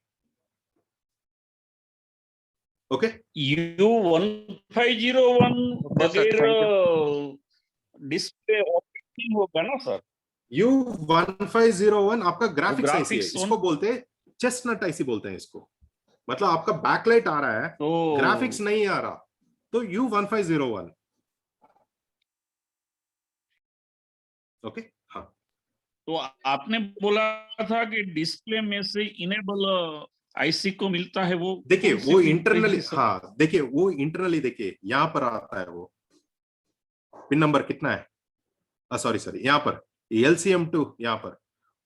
ओके, U1501 Okay, sir, बगैर डिस्प्ले ऑपरेटिंग होगा ना सर? U1501 आपका ग्राफिक्स आईसी है, graphics इसको बोलते हैं चेस्टनट आईसी बोलते हैं इसको। मतलब आपका बैकलाइट आ रहा है, तो ग्राफिक्स नहीं आ रहा, तो U1501। ओके, हाँ, तो आपने बोला था कि डिस्प्ले में से इनेबल आईसी को मिलता है, वो देखिए कौन सी वो पिन इंटरनली, रहेगी सर? हाँ देखिए वो इंटरनली, देखिए यहाँ पर आता है वो पिन नंबर कितना है, सॉरी यहाँ पर LCM2, यहाँ पर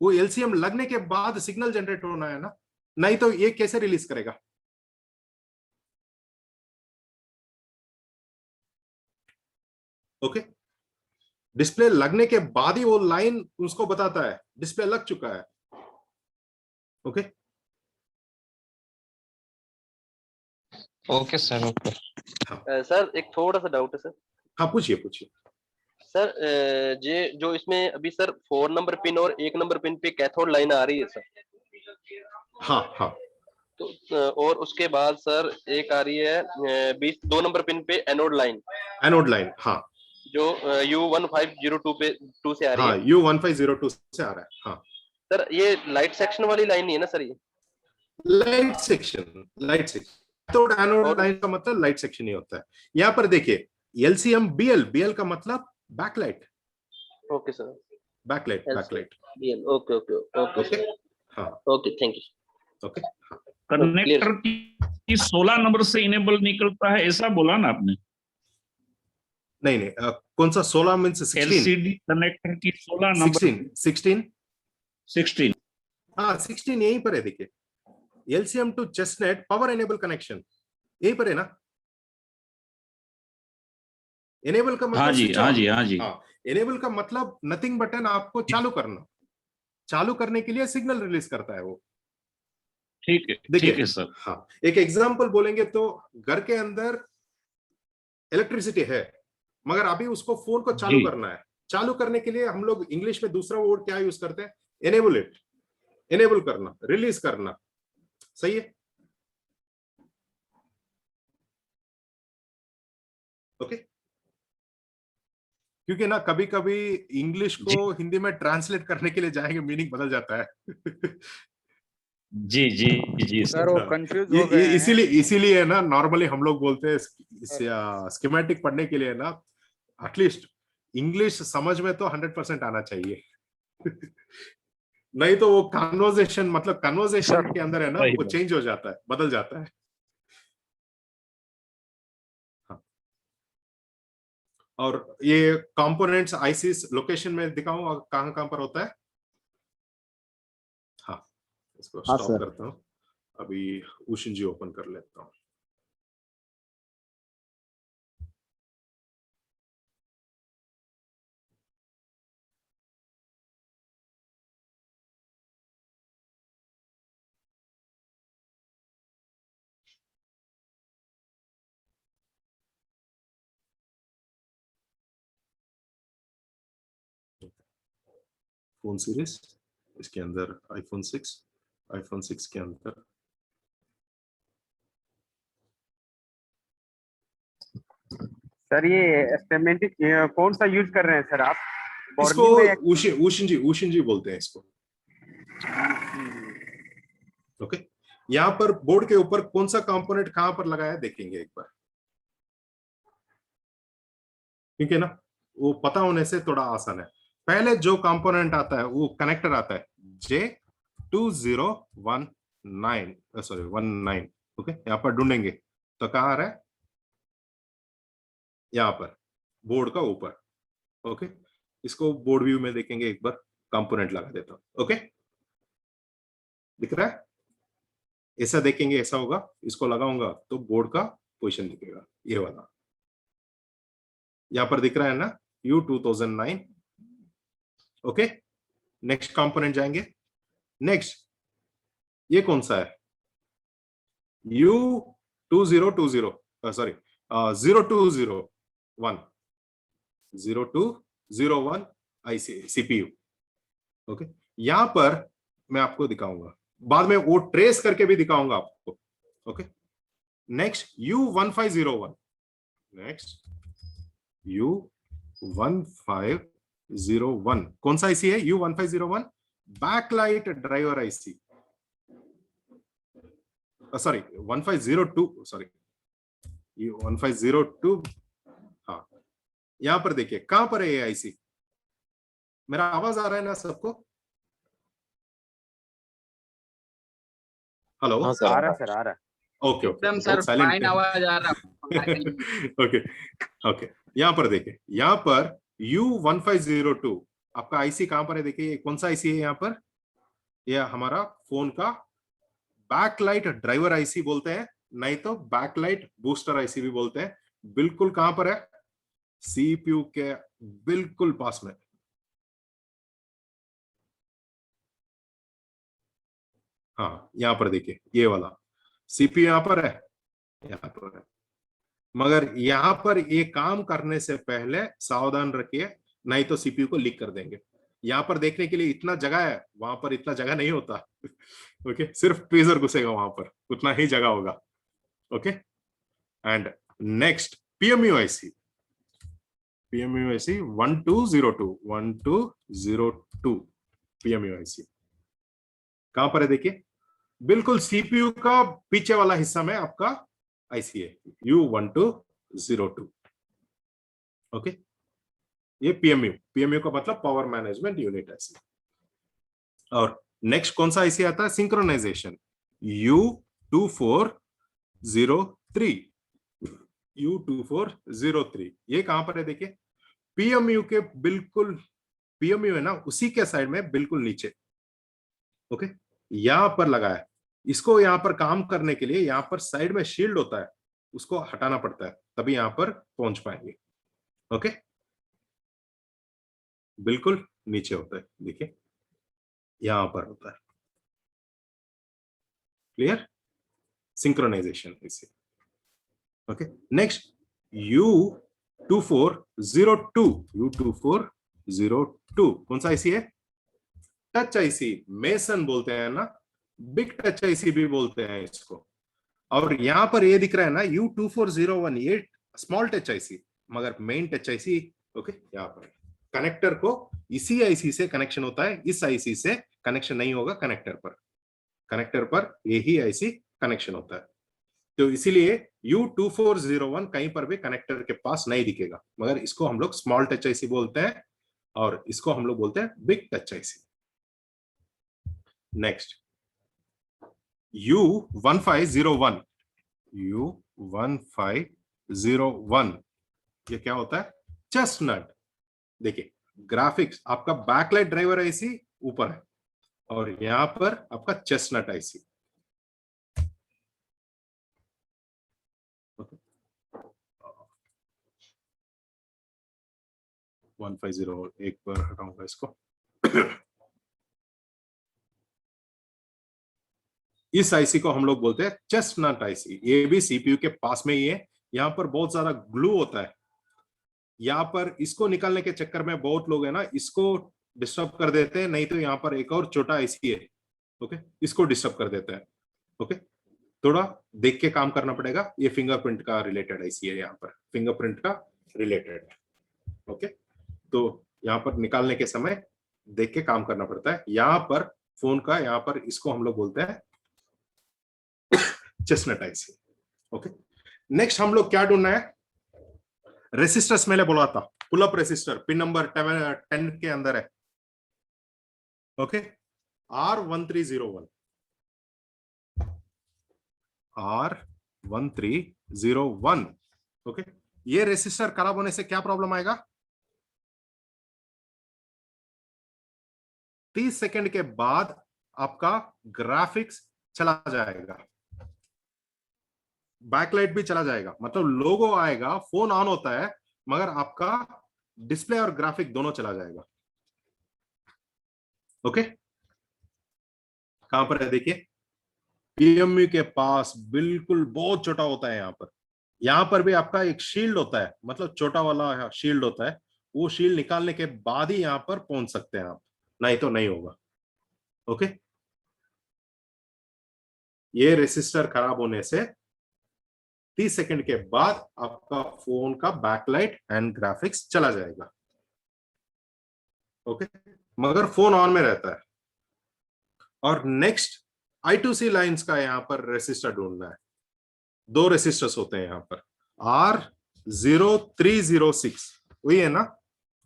वो LCM लगने के बाद सिग्नल जनरेट होना है ना, नहीं तो ये कैसे रिलीज करेगा? ओके, डिस्प्ले लगने के बाद ही वो लाइन उसको बताता है डिस्प्ले लग चुका है। Okay, okay sir, okay. Sir एक थोड़ा सा डाउट है सर। हाँ पूछिए पूछिए। सर ये जो इसमें अभी सर 4 नंबर पिन और 1 नंबर पिन पे कैथोड लाइन आ रही है सर। हाँ हाँ, तो और उसके बाद सर एक आ रही है 2 नंबर पिन पे एनोड लाइन, एनोड लाइन, हाँ जो U1502 पे 2 से आ रही हाँ, है U1502 से आ रहा है, हाँ। सर। ये लाइट सेक्शन वाली लाइन नहीं है ना सर ये? लाइट सेक्शन, लाइट सेक्शन तो एनोड और लाइन का मतलब लाइट सेक्शन ही होता है। यहाँ पर देखिए एलसीएम बीएल, बीएल का मतलब backlight, okay sir, backlight, backlight. Okay okay okay okay, sir, हाँ ओके थैंक यू। ओके, हाँ। कनेक्टर की 16 नंबर से इनेबल निकलता है, ऐसा बोला ना आपने? नहीं नहीं, कौन सा 16 मीन्स 16? एलसीडी कनेक्टर की 16 नंबर। 16 16 हाँ 16 यहीं पर है, देखिए LCM to chestnut power enable connection यहीं पर है ना। एनेबल का मतलब हाँ जी, switch हाँ on। जी, हाँ जी। हाँ, एनेबल का मतलब नथिंग बटन आपको चालू करना, चालू करने के लिए सिग्नल रिलीज करता है वो। ठीक है, देखिए, ठीक है सर। हाँ एक एग्जांपल बोलेंगे तो घर के अंदर इलेक्ट्रिसिटी है, मगर अभी उसको फोन को चालू जी। करना है। चालू करने के लिए हम लोग इंग्लिश में दूसरा वर्ड क्या यूज करते हैं? एनेबल इट, एनेबल करना, रिलीज करना, सही है। ओके, क्योंकि ना कभी कभी इंग्लिश जी को हिंदी में ट्रांसलेट करने के लिए जाएंगे, मीनिंग बदल जाता है। जी जी जी सर सर। वो हाँ, कंफ्यूज हो गए हैं। इसीलिए ना नॉर्मली हम लोग बोलते हैं स्कीमेटिक पढ़ने के लिए ना एटलीस्ट इंग्लिश समझ में तो 100% आना चाहिए। नहीं तो वो कन्वर्सेशन, मतलब कन्वर्सेशन के अंदर है ना, सही वो बात। चेंज हो जाता है, बदल जाता है। हाँ। और ये कंपोनेंट्स आईसीस लोकेशन में दिखाऊं कहां कहां पर होता है। हाँ, इसको हाँ स्टॉप सर। करता हूं, अभी उशन जी ओपन कर लेता हूं। फोन सीरीज, इसके अंदर आईफोन 6, आईफोन 6 के अंदर सर ये एस्टेमेटिक कौन सा यूज कर रहे हैं सर आप? इसको बॉर्निंग में उशन जी बोलते हैं इसको। ओके, यहाँ पर बोर्ड के ऊपर कौन सा कंपोनेंट कहां पर लगाया है देखेंगे एक बार, क्योंकि ना वो पता होने से थोड़ा आसान है। पहले जो कंपोनेंट आता है वो कनेक्टर आता है J2019, सॉरी 19। ओके, यहाँ पर ढूंढेंगे तो कहाँ आ रहा है? यहाँ पर बोर्ड का ऊपर। ओके, इसको बोर्ड व्यू में देखेंगे एक बार, कंपोनेंट लगा देता हूं। ओके, दिख रहा है? ऐसा देखेंगे, ऐसा होगा, इसको लगाऊंगा तो बोर्ड का पोजीशन दिखेगा, ये वाला यहाँ पर दिख रहा है ना, U2009। ओके, नेक्स्ट कंपोनेंट जाएंगे। नेक्स्ट ये कौन सा है? U2020, sorry 0201 IC CPU. Okay, यहां पर मैं आपको दिखाऊंगा, बाद में वो ट्रेस करके भी दिखाऊंगा आपको। Okay, next U1501, next U1501 कौन सा आईसी है? U1501 backlight driver IC, sorry 1502, sorry U1502। हाँ, यहां पर देखिए कहां पर है ये आईसी। मेरा आवाज आ रहा है ना सबको? हेलो? हाँ सर, आ रहा है सर, आ रहा है। ओके ओके, एकदम सर बहुत साइलेंट फाइन है। आवाज आ रहा है। ओके ओके, यहाँ पर देखिए, यहाँ पर U1502 आपका आईसी कहां पर है? देखिए कौन सा आईसी है यहाँ पर? यह हमारा फोन का बैकलाइट ड्राइवर आईसी बोलते हैं, नहीं तो बैकलाइट बूस्टर आईसी भी बोलते हैं। बिल्कुल कहां पर है? सीपीयू के बिल्कुल पास में। हाँ, यहां पर देखिए ये वाला सीपीयू यहां पर है, यहां पर है। मगर यहां पर ये काम करने से पहले सावधान रखिए, नहीं तो सीपीयू को लीक कर देंगे। यहाँ पर देखने के लिए इतना जगह है, वहां पर इतना जगह नहीं होता। ओके, सिर्फ ट्वीजर घुसेगा वहां पर, उतना ही जगह होगा। Okay, and next PMU IC 1202 PMU IC कहां पर है देखिए, बिल्कुल CPU का पीछे वाला हिस्सा में आपका IC है U1202। ओके, ये PMU का मतलब पावर मैनेजमेंट यूनिट IC। और नेक्स्ट कौन सा IC आता है, सिंक्रोनाइजेशन U2403। ये कहां पर है देखिए, PMU के बिल्कुल, PMU है ना उसी के साइड में बिल्कुल नीचे। ओके, यहां पर लगा है। इसको यहां पर काम करने के लिए यहां पर साइड में शील्ड होता है, उसको हटाना पड़ता है, तभी यहां पर पहुंच पाएंगे। ओके, बिल्कुल नीचे होता है देखिए, यहां पर होता है। क्लियर, सिंक्रोनाइजेशन इसे। ओके, नेक्स्ट U2402 कौन सा IC है, टच IC, मेसन बोलते हैं ना, बिग टच IC भी बोलते हैं इसको। और यहां पर ये दिख रहा है ना U2401, ये स्मॉल टच IC, मगर मेन टच IC। ओके, यहाँ पर कनेक्टर को इसी IC से कनेक्शन होता है, इस IC से कनेक्शन नहीं होगा कनेक्टर पर यही IC कनेक्शन होता है। तो इसीलिए U2401 कहीं पर भी कनेक्टर के पास नहीं दिखेगा, मगर इसको हम लोग स्मॉल टच IC बोलते हैं और इसको हम लोग बोलते हैं big touch IC। Next U1501 ये क्या होता है, चेस्टनट। देखिए ग्राफिक्स, आपका बैकलाइट ड्राइवर IC ऊपर है और यहां पर आपका चेस्टनट IC। 1501 एक बार हटाऊंगा इसको। इस IC को हम लोग बोलते हैं चेस्टनट IC। ये भी CPU के पास में ही है। यहाँ पर बहुत सारा ग्लू होता है, यहाँ पर इसको निकालने के चक्कर में बहुत लोग है ना इसको डिस्टर्ब कर देते हैं, नहीं तो यहाँ पर एक और छोटा IC है। ओके, इसको डिस्टर्ब कर देते हैं। ओके, थोड़ा देख के काम करना पड़ेगा। ये फिंगरप्रिंट का रिलेटेड IC है, यहाँ पर फिंगरप्रिंट का रिलेटेड। ओके, तो यहाँ पर निकालने के समय देख के काम करना पड़ता है। यहाँ पर फोन का, यहाँ पर इसको हम लोग बोलते हैं चेस्टनट IC। ओके, नेक्स्ट हम लोग क्या ढूंढना है, रेसिस्टर्स मैंने बोला था, pull up resistor pin number 10 के अंदर है। ओके, R1301 ओके, ये रेसिस्टर खराब होने से क्या प्रॉब्लम आएगा, 30 सेकंड के बाद आपका ग्राफिक्स चला जाएगा, बैकलाइट भी चला जाएगा, मतलब लोगो आएगा, फोन ऑन होता है मगर आपका डिस्प्ले और ग्राफिक दोनों चला जाएगा। ओके, कहां पर है देखिए, PMU के पास बिल्कुल बहुत छोटा होता है। यहां पर भी आपका एक शील्ड होता है, मतलब छोटा वाला शील्ड होता है। वो शील्ड निकालने के बाद ही यहां पर पहुंच सकते हैं आप, नहीं तो नहीं होगा। ओके, ये रेसिस्टर खराब होने से 30 सेकंड के बाद आपका फोन का बैकलाइट एंड ग्राफिक्स चला जाएगा। ओके, मगर फोन ऑन में रहता है। और नेक्स्ट I2C लाइंस का यहां पर रेसिस्टर ढूंढना है। 2 रेसिस्टर्स होते हैं यहां पर, R0306 वही है ना,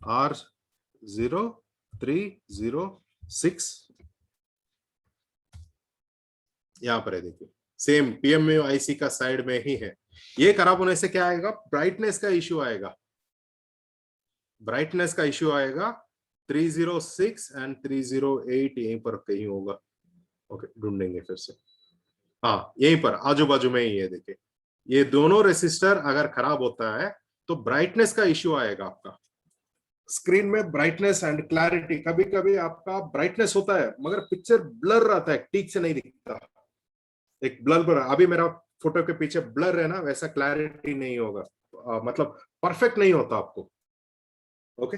R0306 यहां पर है देखिए, सेम PMU IC का साइड में ही है। ये खराब होने से क्या आएगा, ब्राइटनेस का इश्यू आएगा, 306 एंड 308 यहीं पर कहीं होगा। ओके, ढूंढेंगे फिर से। हाँ, यहीं पर आजू बाजू में ही है देखिए। ये दोनों रेसिस्टर अगर खराब होता है तो ब्राइटनेस का इश्यू आएगा आपका स्क्रीन में, ब्राइटनेस एंड क्लैरिटी। कभी कभी आपका ब्राइटनेस होता है मगर पिक्चर ब्लर रहता है, ठीक से नहीं दिखता, एक ब्लर। अभी मेरा फोटो के पीछे ब्लर है ना, वैसा क्लैरिटी नहीं होगा, मतलब परफेक्ट नहीं होता आपको। ओके,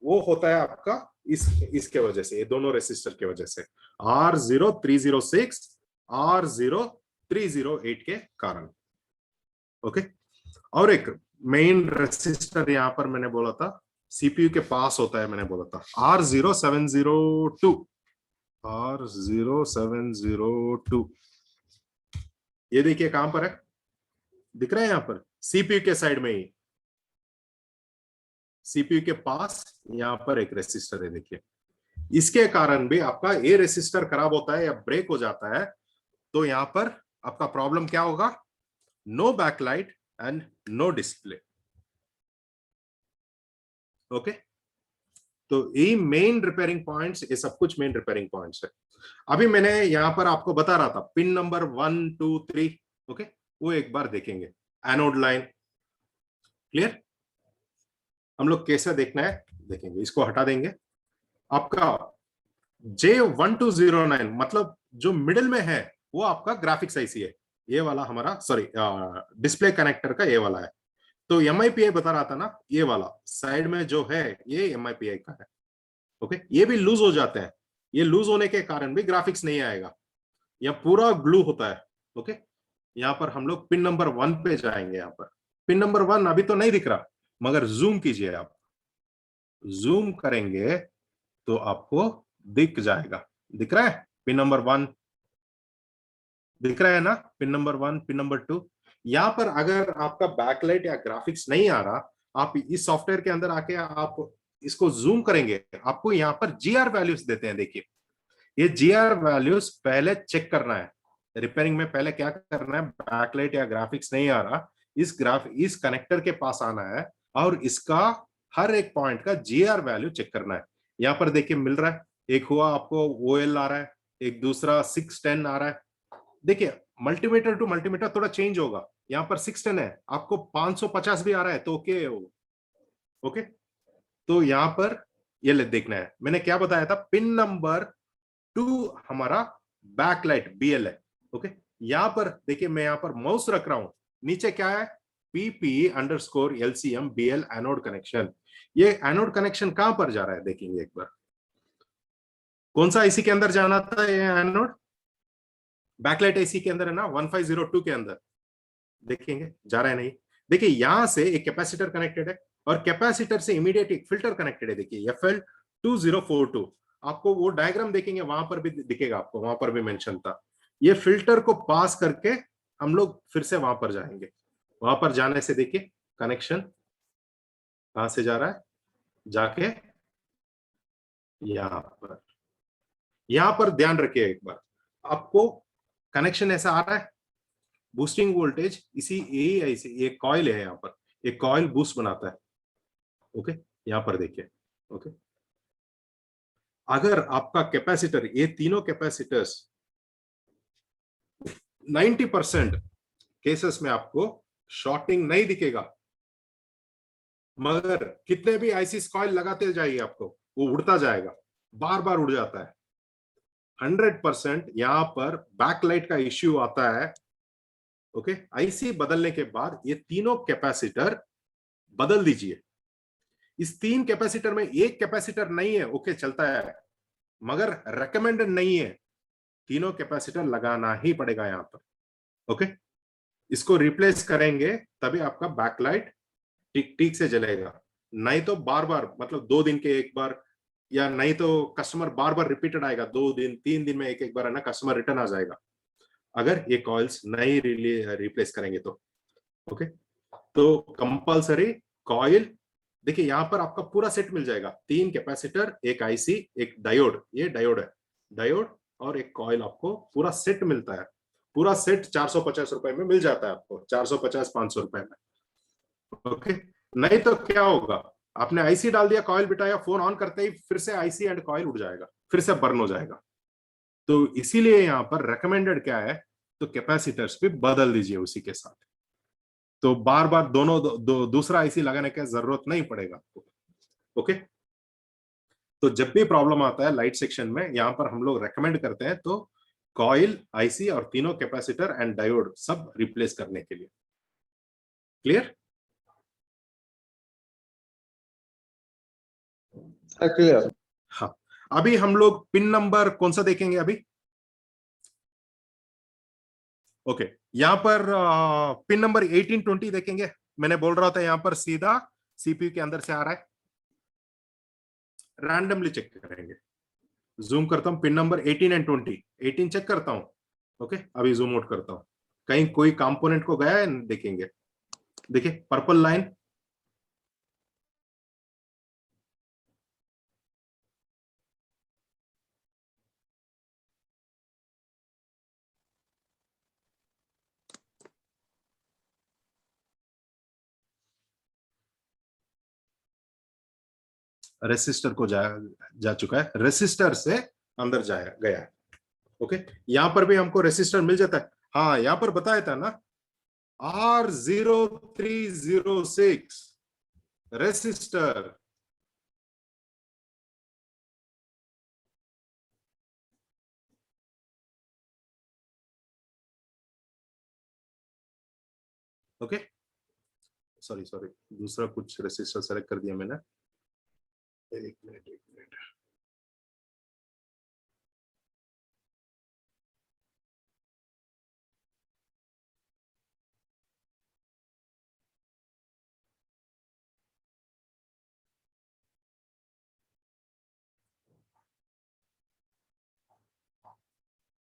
वो होता है आपका इसके वजह से, ये दोनों रेसिस्टर के वजह से, R0306 R0308 के कारण। ओके, और एक मेन रेसिस्टर यहां पर मैंने बोला था सीपीयू के पास होता है, मैंने बोला था R0702 R0702। ये देखिए कहां पर है, दिख रहा है यहां पर सीपीयू के साइड में ही, सीपीयू के पास यहां पर एक रेसिस्टर है। देखिए इसके कारण भी आपका ये रेसिस्टर खराब होता है या ब्रेक हो जाता है तो यहां पर आपका प्रॉब्लम क्या होगा, no backlight and no display. Okay, तो ये मेन रिपेयरिंग पॉइंट्स, ये सब कुछ मेन रिपेयरिंग पॉइंट्स है। अभी मैंने यहां पर आपको बता रहा था पिन नंबर 1 2 3, ओके, वो एक बार देखेंगे। एनोड लाइन क्लियर, हम लोग कैसे देखना है देखेंगे। इसको हटा देंगे, आपका J1209 मतलब जो मिडिल में है वो आपका ग्राफिक्स आईसी है, ये वाला हमारा, सॉरी डिस्प्ले कनेक्टर का ये वाला है। तो MIPI बता रहा था ना, ये वाला साइड में जो है ये MIPI का है। ओके, ये भी लूज हो जाते हैं, ये लूज होने के कारण भी ग्राफिक्स नहीं आएगा, यह पूरा ग्लू होता है। ओके, यहाँ पर हम लोग पिन नंबर 1 पे जाएंगे। यहाँ पर पिन नंबर 1 अभी तो नहीं दिख रहा, मगर जूम कीजिए, आप जूम करेंगे तो आपको दिख जाएगा। दिख रहा है पिन नंबर 1, दिख रहा है ना, पिन नंबर 1, पिन नंबर 2। यहाँ पर अगर आपका बैकलाइट या ग्राफिक्स नहीं आ रहा, आप इस सॉफ्टवेयर के अंदर आके आप इसको जूम करेंगे, आपको यहाँ पर GR वैल्यूज देते हैं। देखिए ये GR वैल्यूज पहले चेक करना है रिपेयरिंग में। पहले क्या करना है, बैकलाइट या ग्राफिक्स नहीं आ रहा, इस कनेक्टर के पास आना है और इसका हर एक पॉइंट का GR वैल्यू चेक करना है। यहाँ पर देखिए मिल रहा है, एक हुआ आपको OL आ रहा है, एक दूसरा 610 आ रहा है। देखिए मल्टीमीटर टू मल्टीमीटर थोड़ा चेंज होगा, यहाँ पर 610 है, आपको 550 भी आ रहा है तो ओके। ओके, तो यहाँ पर ये देखना है, मैंने क्या बताया था, पिन नंबर 2 हमारा बैकलाइट BL है। ओके, यहाँ पर देखिए मैं यहाँ पर माउस रख रहा हूं, नीचे क्या है, PP_LCM BL एनोड कनेक्शन। ये एनोड कनेक्शन कहां पर जा रहा है देखेंगे एक बार, कौन सा आईसी के अंदर जाना था ये एनोड, बैकलाइट आईसी के अंदर है ना, 1502 के अंदर। देखेंगे जा रहा है नहीं, देखिए यहां से एक कैपेसिटर कनेक्टेड है और कैपेसिटर से इमीडिएट एक फिल्टर कनेक्टेड है। देखिए FL2042, आपको वो डायग्राम देखेंगे वहां पर भी दिखेगा, आपको वहां पर भी मेंशन था। ये फिल्टर को पास करके हम लोग फिर से वहां पर जाएंगे, वहां पर जाने से देखिए कनेक्शन कहां से जा रहा है, जाके यहां पर ध्यान रखिए एक बार, आपको कनेक्शन ऐसा आ रहा है, बूस्टिंग वोल्टेज इसी यही ऐसे ये कॉइल है, यहाँ पर एक कॉइल बूस्ट बनाता है। ओके, यहां पर देखिए। ओके, अगर आपका कैपेसिटर, ये तीनों कैपेसिटर्स 90% केसेस में आपको शॉर्टिंग नहीं दिखेगा, मगर कितने भी आईसी कॉइल लगाते जाइए आपको वो उड़ता जाएगा, बार बार उड़ जाता है। 100% यहां पर बैकलाइट का इश्यू आता है। ओके, आईसी बदलने के बाद ये तीनों कैपेसिटर बदल दीजिए। इस 3 कैपेसिटर में एक कैपेसिटर नहीं है, ओके चलता है, मगर रेकमेंडेड नहीं है, तीनों कैपेसिटर लगाना ही पड़ेगा यहां पर। ओके, इसको रिप्लेस करेंगे तभी आपका बैकलाइट ठीक ठीक से जलेगा, नहीं तो बार बार, मतलब 2 दिन के एक बार, या नहीं तो कस्टमर बार बार रिपीटेड आएगा, 2 दिन 3 दिन में एक बार है ना, कस्टमर रिटर्न आ जाएगा अगर ये कॉइल्स नहीं रिप्लेस करेंगे तो। ओके, तो कंपलसरी कॉइल, देखिए यहां पर आपका पूरा सेट मिल जाएगा, 3 कैपेसिटर, एक आईसी, एक डायोड, ये डायोड है, डायोड और एक कॉइल, आपको पूरा सेट मिलता है। पूरा सेट 450 रुपए में मिल जाता है आपको, 450-500 रुपए में। ओके, नहीं तो क्या होगा, आपने आईसी डाल दिया, कॉइल बिठाया, फोन ऑन करते ही फिर से आईसी एंड कॉइल उड़ जाएगा, फिर से बर्न हो जाएगा। तो इसीलिए यहाँ पर रेकमेंडेड क्या है, तो कैपेसिटर्स भी बदल दीजिए उसी के साथ, तो बार बार दूसरा आईसी लगाने की जरूरत नहीं पड़ेगा आपको। ओके, तो जब भी प्रॉब्लम आता है लाइट सेक्शन में, यहाँ पर हम लोग रेकमेंड करते हैं तो कॉइल, आईसी और तीनों कैपेसिटर एंड डायोड सब रिप्लेस करने के लिए। क्लियर? क्लियर। हाँ, अभी हम लोग पिन नंबर कौन सा देखेंगे अभी? ओके, यहाँ पर पिन नंबर 18 20 देखेंगे। मैंने बोल रहा था यहाँ पर सीधा सीपीयू के अंदर से आ रहा है, रैंडमली चेक करेंगे। जूम करता हूं, पिन नंबर 18 एंड 20, 18 चेक करता हूं। ओके, अभी जूम आउट करता हूं, कहीं कोई कंपोनेंट को गया है देखेंगे। देखिए पर्पल लाइन, रेसिस्टर को जा चुका है, रेसिस्टर से अंदर जाया गया है। ओके, यहां पर भी हमको रेसिस्टर मिल जाता है। हाँ, यहां पर बताया था ना R0306 रेसिस्टर। ओके, सॉरी दूसरा कुछ रेसिस्टर सेलेक्ट कर दिया मैंने। एक मिनट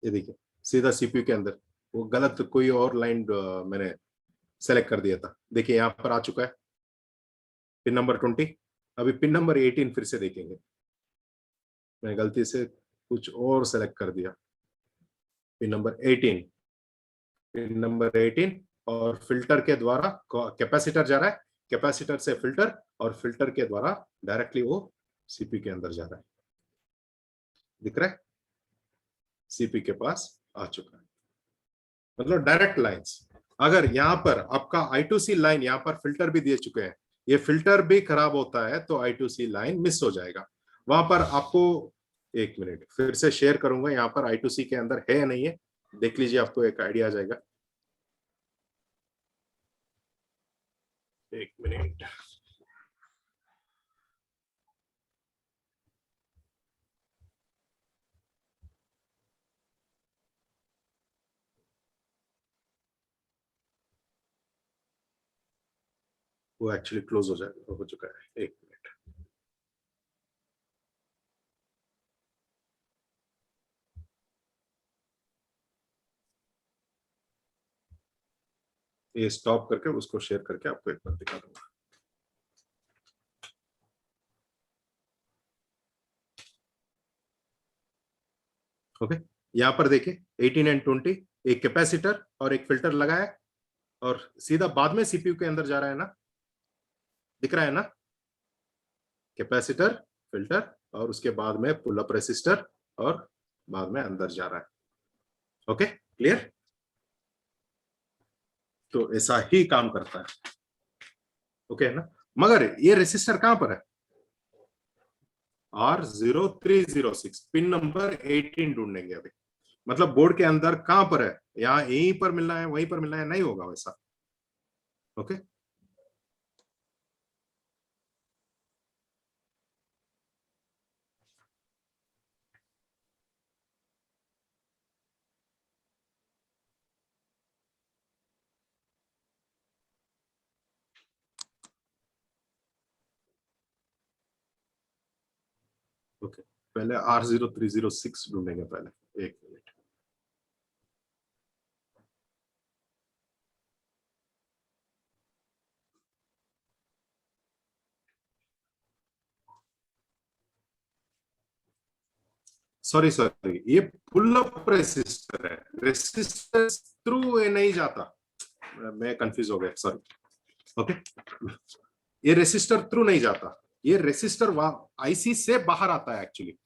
ये देखिए, सीधा सीपीयू के अंदर, वो गलत कोई और लाइन मैंने सेलेक्ट कर दिया था। देखिए यहां पर आ चुका है पिन नंबर 20। अभी पिन नंबर 18 फिर से देखेंगे, मैं गलती से कुछ और सेलेक्ट कर दिया। पिन नंबर 18, पिन नंबर 18, और फिल्टर के द्वारा कैपेसिटर जा रहा है, कैपेसिटर से फिल्टर, और फिल्टर के द्वारा डायरेक्टली वो सीपी के अंदर जा रहा है। दिख रहा है, सीपी के पास आ चुका है, मतलब डायरेक्ट लाइंस। अगर यहाँ पर आपका I2C लाइन, यहाँ पर फिल्टर भी दिए चुके हैं, ये फिल्टर भी खराब होता है तो I2C लाइन मिस हो जाएगा। वहां पर आपको, एक मिनट फिर से शेयर करूंगा, यहाँ पर I2C के अंदर है या नहीं है देख लीजिए, आपको एक आइडिया आ जाएगा। एक मिनट, वो एक्चुअली क्लोज हो जाएगा, हो चुका है। एक मिनट, ये स्टॉप करके उसको शेयर करके आपको एक बार दिखा दूंगा। ओके, यहाँ पर देखिए 18 एंड 20, एक कैपेसिटर और एक फिल्टर लगा है, और सीधा बाद में सीपीयू के अंदर जा रहा है ना, दिख रहा है ना, कैपेसिटर, फिल्टर, और उसके बाद में पुल अप रेसिस्टर, और बाद में अंदर जा रहा है। Okay, clear? तो ऐसा ही काम करता है। ओके है ना, मगर ये रेसिस्टर कहां पर है? R0306, पिन नंबर 18 ढूंढेंगे अभी, मतलब बोर्ड के अंदर कहां पर है, यहाँ यहीं पर मिलना है, वहीं पर मिलना है, नहीं होगा वैसा। ओके, ओके, पहले R0306 ढूंढेंगे पहले, एक मिनट। सॉरी, ये पुल अप रेसिस्टर है, रेसिस्टर थ्रू ये नहीं जाता, मैं कंफ्यूज हो गया, सॉरी। ओके, ये रेसिस्टर थ्रू नहीं जाता, ये रेसिस्टर आईसी से बाहर आता है एक्चुअली।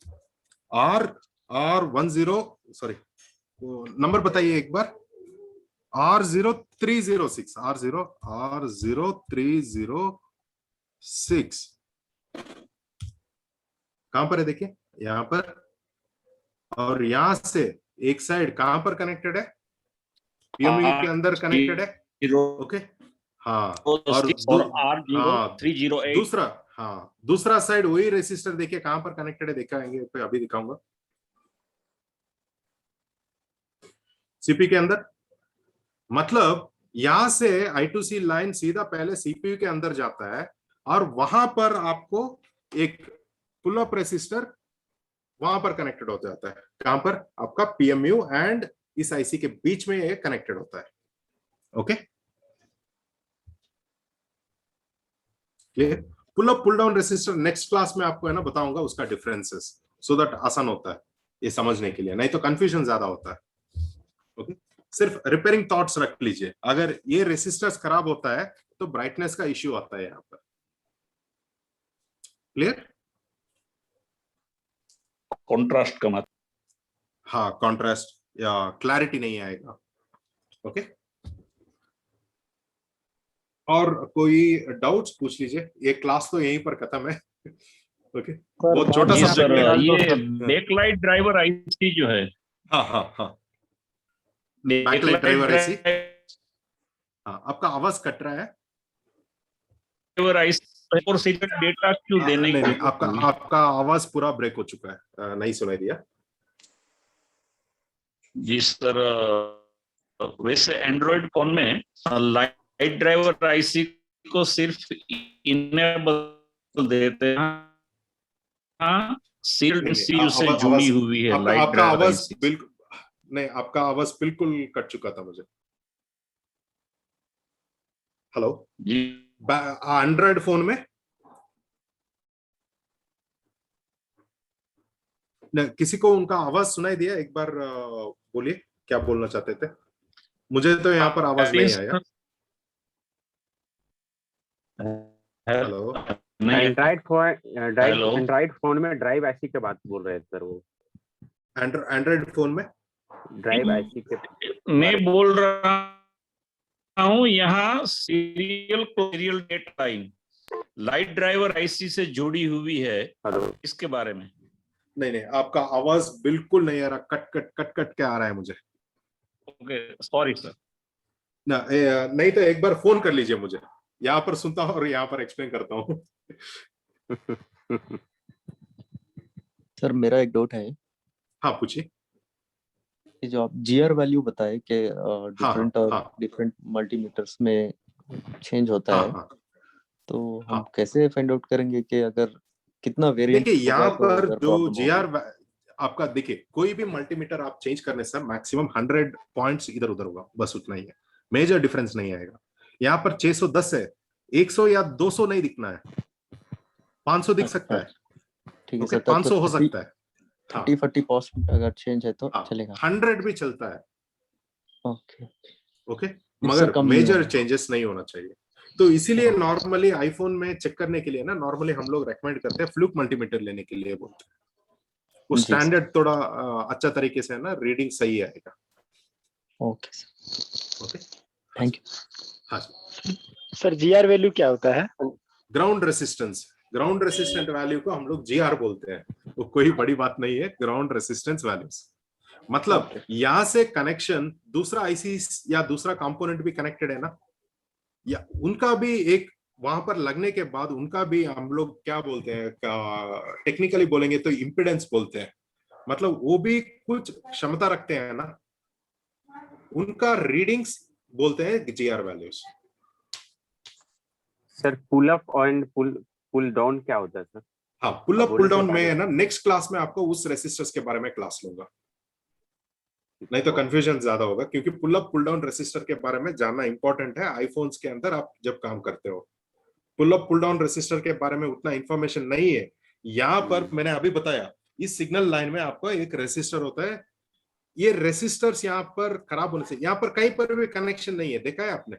R10, सॉरी नंबर बताइए एक बार। R0306, R0306 कहां पर है? देखिए यहां पर, और यहां से एक साइड कहां पर कनेक्टेड है? पीएमयू के अंदर कनेक्टेड है। ओके, हाँ, और R0308, दूसरा, हाँ, दूसरा साइड वही रेसिस्टर देखिए कहां पर कनेक्टेड है, दिखाएंगे तो अभी दिखाऊंगा। सीपी के अंदर, मतलब यहां से I2C लाइन सीधा पहले सीपीयू के अंदर जाता है और वहां पर आपको एक पुल अप रेसिस्टर वहां पर कनेक्टेड हो जाता है। कहां पर? आपका पीएमयू एंड इस आईसी के बीच में ये कनेक्टेड होता है। Okay, clear? Pull up pull down resistor next class में आपको है ना बताऊंगा उसका डिफरेंसेस, सो दैट आसान होता है ये समझने के लिए, नहीं तो कंफ्यूजन ज्यादा होता है। ओके, सिर्फ रिपेयरिंग थॉट्स रख लीजिए। अगर ये रेसिस्टर्स खराब होता है तो ब्राइटनेस का इश्यू आता है यहाँ पर। क्लियर? कॉन्ट्रास्ट का मत। हाँ, कॉन्ट्रास्ट या क्लैरिटी नहीं आएगा। ओके, और कोई डाउट्स पूछ लीजिए, ये क्लास तो यहीं पर खत्म है। ओके, बहुत छोटा जी सब्जेक्ट सर, है। ये बैकलाइट ड्राइवर आईसी जो है, हाँ हाँ हाँ, बैकलाइट ड्राइवर आईसी। हाँ, आपका आवाज कट रहा है। ड्राइवर आईसी और सीक्रेट डेटा क्यों देने नहीं की नहीं, आपका आवाज पूरा ब्रेक हो चुका है, नहीं सुनाई दिया। जी सर, वैसे एंड्रॉइड फोन में लाइट ड्राइवर आईसी को सिर्फ इनेबल देते हैं। हाँ, सील्ड सीयू से जुड़ी हुई है लाइट आपका ड्राइवर आवाज आईसी। बिल्कुल नहीं, आपका आवाज बिल्कुल कट चुका था मुझे। हेलो जी एंड्रॉइड फोन में किसी को उनका आवाज सुनाई दिया? एक बार बोलिए क्या बोलना चाहते थे। मुझे तो यहाँ पर आवाज नहीं आया। हेलो, नहीं, एंड्रॉइड फोन में ड्राइव आईसी के बात बोल रहे थे सर, वो एंड्रॉइड फोन में ड्राइव आईसी के मैं बोल रहा हूँ यहाँ serial data line light driver IC से जुड़ी हुई है, हेलो इसके बारे में। नहीं नहीं, आपका आवाज बिल्कुल नहीं आ रहा, कट कट के आ रहा है मुझे। Okay, sorry sir. नहीं तो एक बार फोन कर लीजिए मुझे, यहाँ पर सुनता हूँ और यहाँ पर एक्सप्लेन करता हूँ। सर मेरा एक डाउट है हाँ पूछिए। कि जो आप जीआर वैल्यू बताए कि डिफरेंट और हाँ। डिफरेंट मल्टीमीटर्स में चेंज होता है, हाँ, तो हम हाँ। कैसे फाइंड आउट करेंगे कि अगर कितना वेरिएंट देखिए यहाँ होगा तो पर अगर जो प्रॉब्लम जीआर आपका, देखिए कोई भी मल्टीमीटर आप चेंज करने से मैक्सिमम 100 पॉइंट्स इधर उधर होगा, बस उतना ही है, मेजर डिफरेंस नहीं आएगा। यहाँ पर 610 है, 100 या 200 नहीं दिखना है, 500 दिख सकता है। ठीक है ओके, सर, 500 हो सकता है। 30-40% अगर चेंज है तो हाँ, चलेगा। 100 भी चलता है। ओके ओके, इससे मगर कम नहीं मेजर होगा। चेंजेस नहीं होना चाहिए। तो इसीलिए नॉर्मली आईफोन में चेक करने के लिए ना, नॉर्मली हम लोग रेकमेंड करते हैं फ्लूक मल्टीमीटर लेने के लिए बोलते हैं। वो जी स्टैंडर्ड थोड़ा अच्छा तरीके से है ना, रीडिंग सही आएगा। Okay sir, okay, thank you. हाँ सर जीआर वैल्यू क्या होता है? Ground resistance, ground resistant value को हम लोग जीआर बोलते हैं, वो कोई बड़ी बात नहीं है। ग्राउंड रेसिस्टेंस वैल्यूज मतलब यहां से कनेक्शन दूसरा आईसी या दूसरा कंपोनेंट भी कनेक्टेड है ना, या उनका भी एक वहां पर लगने के बाद उनका भी हम लोग क्या बोलते हैं, टेक्निकली बोलेंगे तो इम्पिडेंस बोलते हैं। मतलब वो भी कुछ क्षमता रखते हैं ना, उनका रीडिंग्स बोलते हैं GR values. Sir pull up and pull down क्या होता है सर? हाँ, पुल अप बोले पुल तो डाउन बता में दें। है ना, नेक्स्ट क्लास में आपको उस रेसिस्टर्स के बारे में क्लास लूंगा, नहीं तो कंफ्यूजन ज्यादा होगा, क्योंकि pull up pull down resistor के बारे में जानना इंपॉर्टेंट है आईफोन्स के अंदर आप जब काम करते हो। Pull up pull down resistor के बारे में उतना इंफॉर्मेशन नहीं है। यहाँ पर मैंने अभी बताया, इस सिग्नल लाइन में आपको एक रेसिस्टर होता है, ये रेसिस्टर्स यहाँ पर खराब होने से, यहाँ पर कहीं पर भी कनेक्शन नहीं है, देखा है आपने?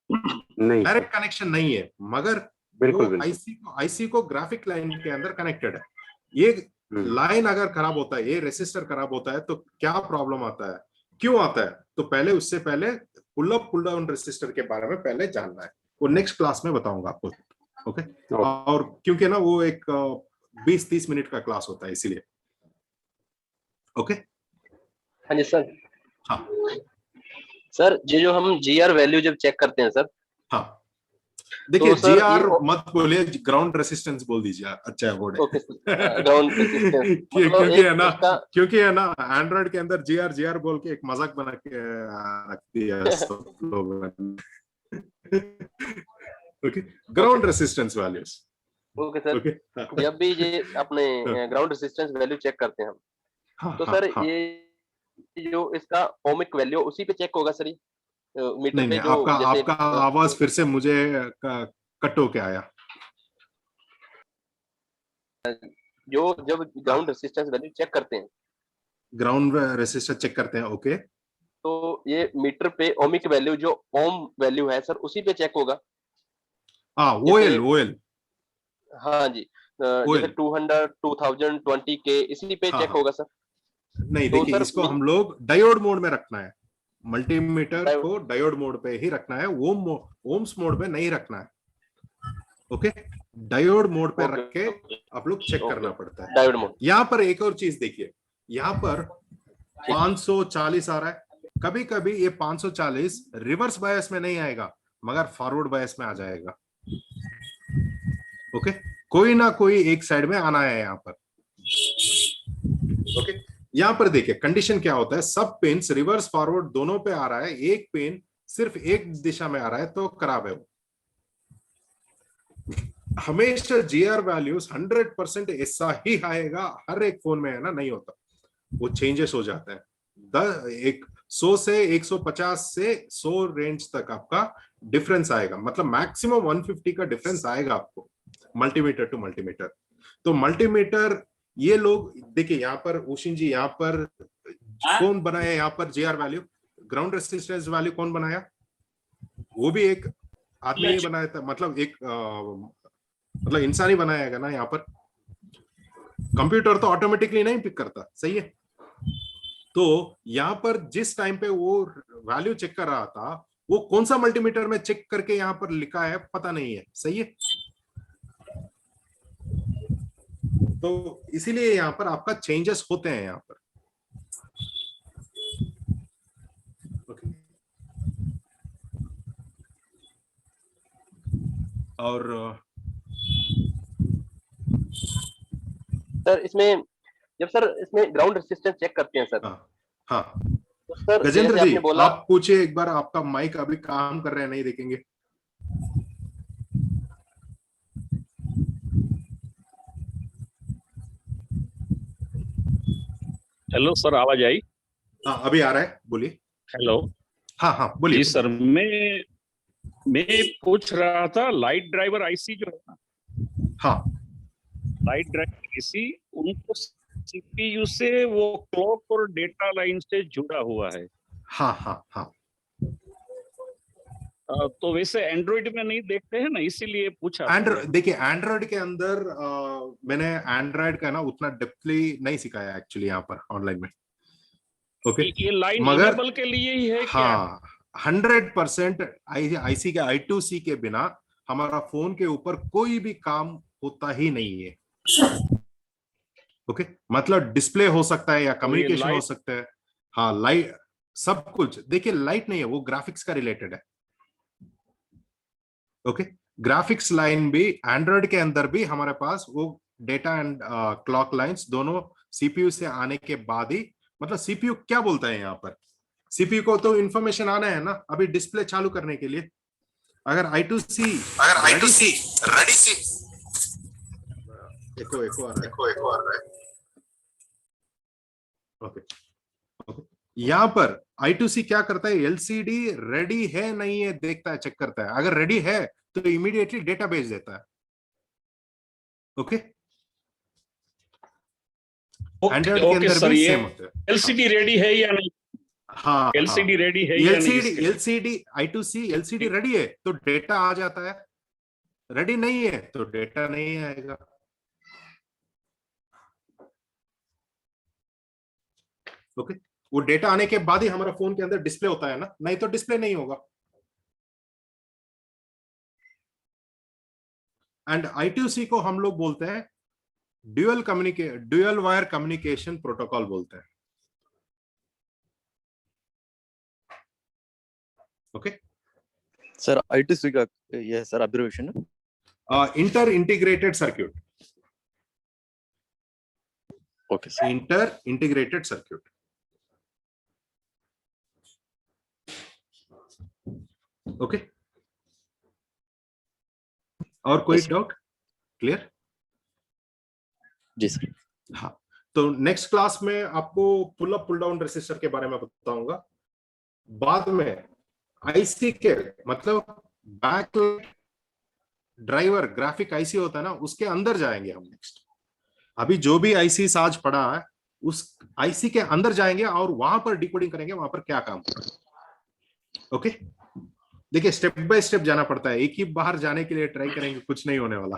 नहीं डायरेक्ट कनेक्शन नहीं है, मगर बिल्कुल वो बिल्कुल आईसी को ग्राफिक लाइन के अंदर कनेक्टेड है। ये लाइन अगर खराब होता है, ये रेसिस्टर खराब होता है, तो क्या प्रॉब्लम आता है, क्यों आता है? तो पहले उससे पहले pull up pull down resistor के बारे में पहले जानना है, वो नेक्स्ट क्लास में बताऊंगा आपको। ओके, और क्योंकि ना वो एक 20-30 मिनट का क्लास होता है इसीलिए। ओके, हाँ जी सर। हाँ सर ये जो हम जीआर वैल्यू जब चेक करते हैं सर, हाँ, देखिए तो सर जीआर ये मत बोलिए, ग्राउंड रेसिस्टेंस बोल दीजिए, अच्छा वर्ड है। ओके ग्राउंड रेजिस्टेंस मतलब क्योंकि एक है ना, उसका क्योंकि है ना एंड्रॉइड के अंदर जीआर जीआर बोल के एक मजाक बना के रख दिया सब लोगों ने। Okay, ground resistance values. Okay sir, okay, जब भी ये अपने ग्राउंड रेजिस्टेंस वैल्यू चेक करते हैं हम, हाँ तो हाँ सर हाँ। ये जो इसका ओमिक वैल्यू उसी पे चेक होगा सर, ये मीटर नहीं पे नहीं, जो आपका जैसे आपका आवाज फिर से मुझे कट होके आया। जो जब ग्राउंड रेजिस्टेंस वैल्यू चेक करते हैं, ग्राउंड रेसिस्टर चेक करते हैं, ओके। तो ये मीटर पे ओमिक वैल्यू जो ओम वैल्यू है सर उसी पे चेक होगा। हाँ, जैसे ओएल ओएल हाँ जी, जैसे ओएल, 200 2000 20K इसी पे हाँ चेक हाँ। होगा सर। नहीं तो देखिए, सर इसको हम लोग डायोड मोड में रखना है, मल्टीमीटर डायोड को डायोड मोड पे ही रखना है, ओम्स मोड में नहीं रखना है। ओके, डायोड मोड पे ओके रख के आप लोग चेक ओके करना पड़ता है। Diode mode. यहाँ पर एक और चीज देखिए, यहाँ पर 540 आ रहा है, कभी कभी ये 540 रिवर्स बायस में नहीं आएगा मगर फॉरवर्ड बायस में आ जाएगा। ओके, कोई ना कोई एक साइड में आना है यहाँ पर। ओके, यहाँ पर देखिए कंडीशन क्या होता है, सब पिन्स रिवर्स फॉरवर्ड दोनों पे आ रहा है, एक पिन सिर्फ एक दिशा में आ रहा है तो खराब है वो। हमेशा जीआर वैल्यूज 100% ऐसा ही आएगा, हर एक फोन में है ना, नहीं होता, वो चेंजेस हो जाता है। 100 से 150 से 100 रेंज तक आपका डिफरेंस आएगा, मतलब मैक्सिमम 150 का डिफरेंस आएगा आपको मल्टीमीटर टू मल्टीमीटर। तो मल्टीमीटर ये लोग देखिए, यहाँ पर उशिन जी, यहाँ पर कौन बनाया, यहाँ पर GR value ground resistance value कौन बनाया, वो भी एक आदमी ही बनाया था, मतलब एक मतलब इंसान ही बनाया ना। यहाँ पर कंप्यूटर तो ऑटोमेटिकली नहीं पिक करता, सही है। तो यहाँ पर जिस टाइम पे वो वैल्यू चेक कर रहा था, वो कौन सा मल्टीमीटर में चेक करके यहाँ पर लिखा है पता नहीं है, सही है। तो इसीलिए यहाँ पर आपका चेंजेस होते हैं यहाँ पर। ओके, और सर इसमें जब सर इसमें ग्राउंड रेजिस्टेंस चेक करते हैं सर, हाँ हाँ, तो सर गजेंद्र जैसे जी आपने बोला आप पूछिए एक बार, आपका माइक अभी काम कर रहे हैं, नहीं देखेंगे। हेलो सर, आवाज आई? हाँ अभी आ रहा है, बोलिए। हेलो। हाँ हाँ बोलिए। जी सर, मैं पूछ रहा था, लाइट ड्राइवर आईसी जो है ना, हाँ लाइट ड्राइवर आईसी, उनको सीपीयू से वो क्लॉक और डेटा लाइन से जुड़ा हुआ है। हाँ हाँ हाँ। तो वैसे एंड्रॉइड में नहीं देखते हैं ना, इसीलिए पूछा। एंड्रॉइड देखिए, एंड्रॉइड के अंदर मैंने एंड्रॉइड का ना उतना डेप्थली नहीं सिखाया एक्चुअली यहाँ पर ऑनलाइन में। ओके, ये लाइन मगर इनेबल के लिए ही है क्या? हाँ 100% आईसी के I2C के बिना हमारा फोन के ऊपर कोई भी काम होता ही नहीं है। ओके, मतलब डिस्प्ले हो सकता है या कम्युनिकेशन हो सकता है, हाँ लाइट सब कुछ। देखिए लाइट नहीं है, वो ग्राफिक्स का रिलेटेड है। ओके, ग्राफिक्स लाइन भी एंड्रॉइड के अंदर भी हमारे पास वो डेटा एंड क्लॉक लाइंस दोनों सीपीयू से आने के बाद ही, मतलब सीपीयू क्या बोलता है यहाँ पर, सीपीयू को तो इंफॉर्मेशन आना है ना अभी डिस्प्ले चालू करने के लिए। अगर I2C रेडी सी एको आ रहा है। ओके, यहाँ पर I2C क्या करता है, एलसीडी रेडी है नहीं है देखता है, चेक करता है, अगर रेडी है तो इमीडिएटली डेटा भेज देता है। ओके, एंड्रॉइड के अंदर भी सेम होता है। एलसीडी रेडी है या नहीं? हाँ, एलसीडी रेडी है या नहीं? एलसीडी I2C एलसीडी रेडी है तो डेटा आ जाता है, रेडी नहीं है तो डेटा नहीं आएगा। ओके, वो डेटा आने के बाद ही हमारा फोन के अंदर डिस्प्ले होता है ना, नहीं तो डिस्प्ले नहीं होगा। एंड I2C को हम लोग बोलते हैं ड्यूअल वायर कम्युनिकेशन प्रोटोकॉल बोलते हैं। ओके सर I2C का ये सर ऑब्जर्वेशन है। Inter integrated circuit, okay sir. Inter integrated circuit. Okay, और कोई Yes, sir. डाउट? क्लियर? जी सर। हाँ, तो नेक्स्ट क्लास में आपको pull up pull down resistor के बारे में बताऊंगा। बाद में आईसी के मतलब बैक ड्राइवर ग्राफिक आईसी होता है ना, उसके अंदर जाएंगे हम नेक्स्ट। अभी जो भी आईसी आज पढ़ा है उस आईसी के अंदर जाएंगे और वहां पर डिकोडिंग करेंगे, वहां पर क्या काम कर रहा है। ओके, देखिए स्टेप बाय स्टेप जाना पड़ता है, एक ही बाहर जाने के लिए ट्राई करेंगे कुछ नहीं होने वाला।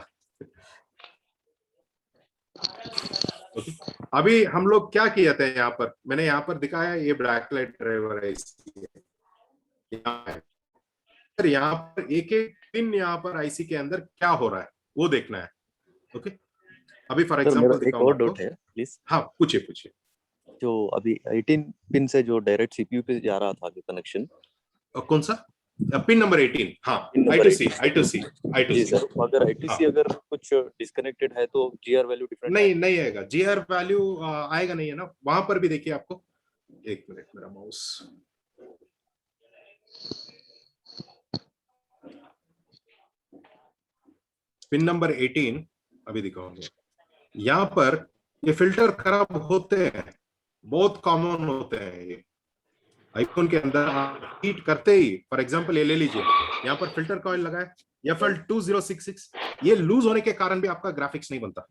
ओके, अभी हम लोग क्या किए थे यहाँ पर, मैंने यहाँ पर दिखाया ये ब्लैक लाइट ड्राइवर है, यहाँ पर एक एक पिन यहाँ पर आईसी के अंदर क्या हो रहा है वो देखना है। ओके, अभी फॉर सर मेरा एग्जांपल एक और डाउट है प्लीज। हाँ पूछिए पूछिए। जो अभी 18 पिन से जो डायरेक्ट सीपीयू पे जा रहा था कनेक्शन, कौन सा पिन नंबर 18? हाँ, पिन नंबर I2C। जी सर, अगर ITC अगर कुछ डिस्कनेक्टेड है तो जीआर वैल्यू डिफरेंट नहीं आएगा, जीआर वैल्यू आएगा नहीं है ना। वहां पर भी देखिए आपको, एक मिनट मेरा माउस, पिन नंबर 18 अभी दिखाऊंगा। यहाँ पर ये फिल्टर खराब होते हैं, बहुत कॉमन होते हैं ये आईफोन के अंदर। हीट करते ही फॉर एग्जांपल ये ले लीजिए, यहाँ पर फिल्टर कॉइल लगा है FL2066, ये लूज होने के कारण भी आपका ग्राफिक्स नहीं बनता।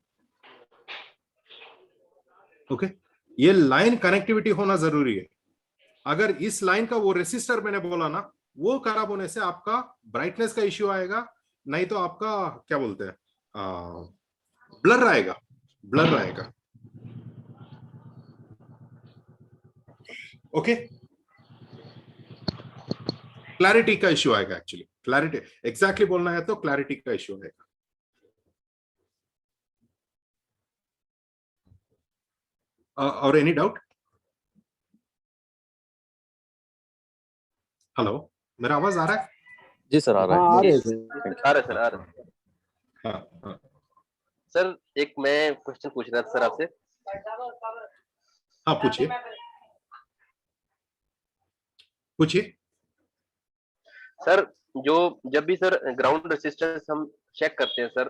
ओके, ये लाइन कनेक्टिविटी होना जरूरी है। अगर इस लाइन का वो रेसिस्टर मैंने बोला ना, वो खराब होने से आपका ब्राइटनेस का इश्यू आएगा, नहीं तो आपका क्या बोलते हैं ब्लर आएगा, ब्लर आएगा। ओके, क्लैरिटी का इश्यू आएगा। एक्चुअली क्लैरिटी एग्जैक्टली बोलना है तो क्लैरिटी का इश्यू आएगा। और एनी डाउट? हेलो, मेरा आवाज आ रहा है? जी सर आ रहा है। आ रहे सर, आ रहे। हाँ। सर एक मैं क्वेश्चन पूछ रहा था सर आपसे। हाँ पूछिए पूछिए। सर जो जब भी सर ग्राउंड रेसिस्टेंस हम चेक करते हैं सर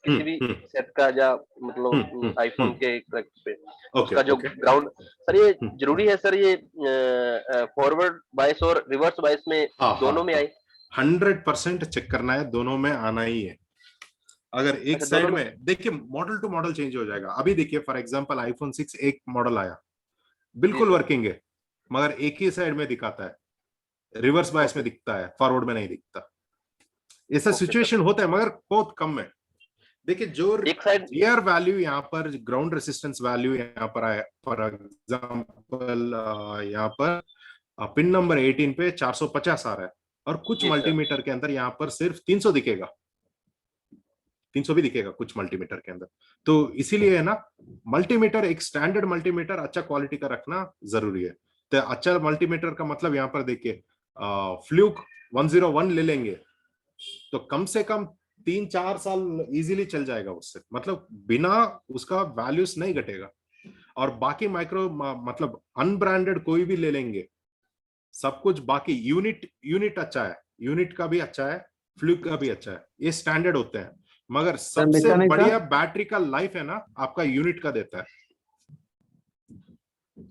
किसी भी सेट का, या मतलब आईफोन के पे उसका जो ग्राउंड, सर ये जरूरी है सर ये फॉरवर्ड बायस और रिवर्स बायस में दोनों में आए? 100% चेक करना है, दोनों में आना ही है। अगर एक साइड में देखिए, मॉडल टू मॉडल चेंज हो जाएगा। अभी देखिए फॉर एग्जांपल आईफोन 6 एक मॉडल आया, बिल्कुल वर्किंग है, मगर एक ही साइड में दिखाता है, रिवर्स बायस में दिखता है, फॉरवर्ड में नहीं दिखता। ऐसा सिचुएशन होता है मगर बहुत कम है। देखिए जो रियर वैल्यू यहाँ पर, ग्राउंड रेसिस्टेंस वैल्यू यहाँ पर आया, फॉर एग्जांपल यहाँ पर पिन नंबर 18 पे 450 आ रहा है, और कुछ मल्टीमीटर के अंदर यहाँ पर सिर्फ 300 दिखेगा, 300 भी दिखेगा कुछ मल्टीमीटर के अंदर। तो इसीलिए है ना, मल्टीमीटर एक स्टैंडर्ड मल्टीमीटर अच्छा क्वालिटी का रखना जरूरी है। तो अच्छा मल्टीमीटर का मतलब यहाँ पर देखिए फ्लूक 101 ले लेंगे तो कम से कम 3-4 साल इजीली चल जाएगा उससे, मतलब बिना उसका वैल्यूज नहीं घटेगा। और बाकी माइक्रो मतलब अनब्रांडेड कोई भी ले लेंगे, सब कुछ बाकी यूनिट अच्छा है, यूनिट का भी अच्छा है, फ्लूक का भी अच्छा है, ये स्टैंडर्ड होते हैं। मगर सबसे बढ़िया बैटरी का लाइफ है ना आपका यूनिट का देता है।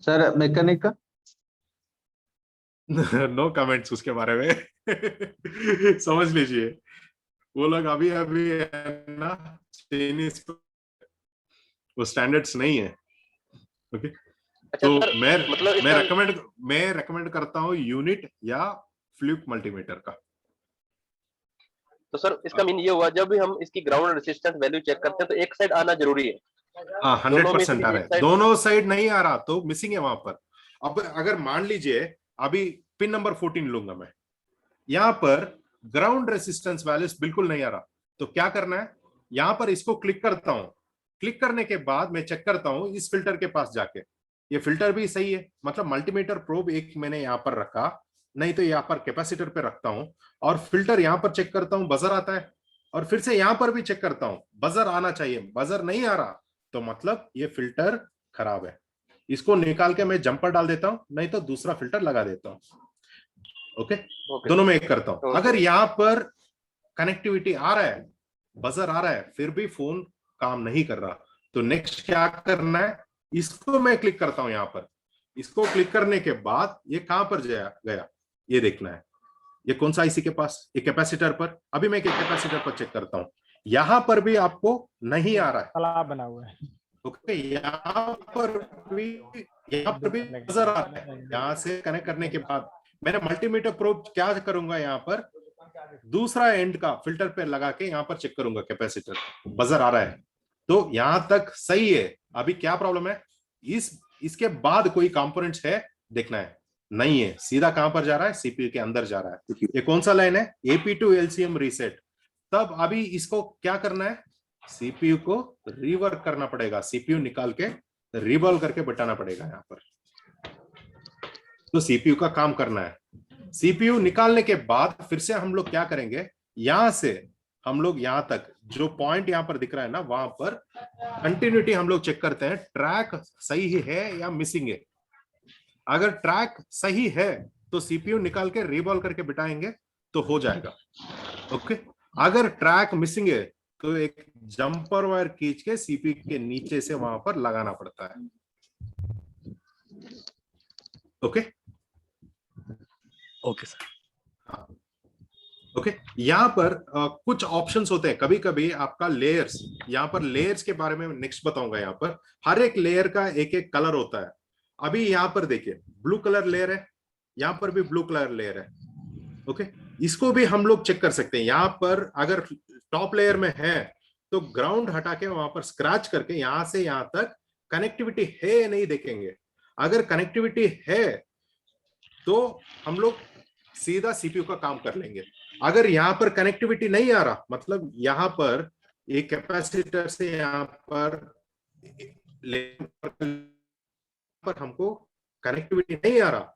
सर मैकेनिक का नो कमेंट्स उसके बारे में। समझ लीजिए वो लोग अभी है ना चाइनीज, वो स्टैंडर्ड्स नहीं है। ओके, तो मैं रेकमेंड करता हूँ यूनिट या फ्लूक मल्टीमीटर का। तो सर इसका मीन ये हुआ, जब भी हम इसकी ग्राउंड रेसिस्टेंस वैल्यू चेक करते हैं तो एक साइड आना जरूरी है। 100% आ रहा है, दोनों साइड नहीं आ रहा तो मिसिंग है वहां पर। अब अगर मान लीजिए अभी पिन नंबर 14 लूंगा मैं, यहाँ पर ग्राउंड रेसिस्टेंस वैल्यूज बिल्कुल नहीं आ रहा, तो क्या करना है, यहाँ पर इसको क्लिक करता हूं, क्लिक करने के बाद मैं चेक करता हूं इस फिल्टर के पास जाके, ये फिल्टर भी सही है, मतलब मल्टीमीटर प्रोब एक मैंने यहाँ पर रखा, नहीं तो यहाँ पर कैपेसिटर पे रखता हूँ, और फिल्टर यहाँ पर चेक करता हूँ, बजर आता है, और फिर से यहाँ पर भी चेक करता हूँ, बजर आना चाहिए, बजर नहीं आ रहा, तो मतलब ये फिल्टर खराब है, इसको निकाल के मैं जंपर डाल देता हूँ, नहीं तो दूसरा फिल्टर लगा देता हूँ। ओके, दोनों में एक करता हूँ। अगर यहाँ पर कनेक्टिविटी आ रहा है, बजर आ रहा है, फिर भी फोन काम नहीं कर रहा, तो नेक्स्ट क्या करना है, इसको मैं क्लिक करता हूं यहाँ पर, इसको क्लिक करने के बाद ये कहां पर गया ये देखना है, ये कौन सा आईसी के पास, ये कैपेसिटर पर, अभी मैं कैपेसिटर पर चेक करता हूं, यहां पर भी आपको नहीं आ रहा है, तालाब बना हुआ है। ओके, यहाँ पर भी बजर आ रहा है, यहाँ से कनेक्ट करने के बाद मैंने मल्टीमीटर प्रोब क्या करूंगा, यहाँ पर दूसरा एंड का फिल्टर पे लगा के यहाँ पर चेक करूंगा, कैपेसिटर बजर आ रहा है, तो यहां तक सही है। अभी क्या प्रॉब्लम है, इसके बाद कोई कंपोनेंट्स है देखना है, नहीं है, सीधा कहां पर जा रहा है, सीपीयू के अंदर जा रहा है। ये कौन सा लाइन है, AP to LCM रीसेट। तब अभी इसको क्या करना है, सीपीयू को रिवर्क करना पड़ेगा, सीपीयू निकाल के रिवॉल्व करके बैठाना पड़ेगा यहाँ पर, तो सीपीयू का काम करना है। सीपीयू निकालने के बाद फिर से हम लोग क्या करेंगे, यहां से हम लोग यहां तक जो पॉइंट यहां पर दिख रहा है ना, वहां पर कंटिन्यूटी हम लोग चेक करते हैं, ट्रैक सही है या मिसिंग है। अगर ट्रैक सही है तो सीपीयू निकाल के रिवॉल्व करके बिठाएंगे तो हो जाएगा, ओके। अगर ट्रैक मिसिंग है तो एक जंपर वायर खींच के सीपीयू के नीचे से वहां पर लगाना पड़ता है, ओके ओके सर। हाँ, ओके। यहाँ पर कुछ ऑप्शंस होते हैं, कभी कभी आपका लेयर्स, यहाँ पर लेयर्स के बारे में नेक्स्ट बताऊंगा। यहाँ पर हर एक लेयर का एक एक कलर होता है। अभी यहाँ पर देखिए ब्लू कलर लेयर है, यहाँ पर भी ब्लू कलर लेयर है, ओके। इसको भी हम लोग चेक कर सकते हैं। यहाँ पर अगर टॉप लेयर में है तो ग्राउंड हटा के वहां पर स्क्रैच करके यहां से यहां तक कनेक्टिविटी है या नहीं देखेंगे। अगर कनेक्टिविटी है तो हम लोग सीधा सीपीयू का काम कर लेंगे। अगर यहाँ पर कनेक्टिविटी नहीं आ रहा, मतलब यहाँ पर एक कैपेसिटर से यहाँ पर हमको कनेक्टिविटी नहीं आ रहा,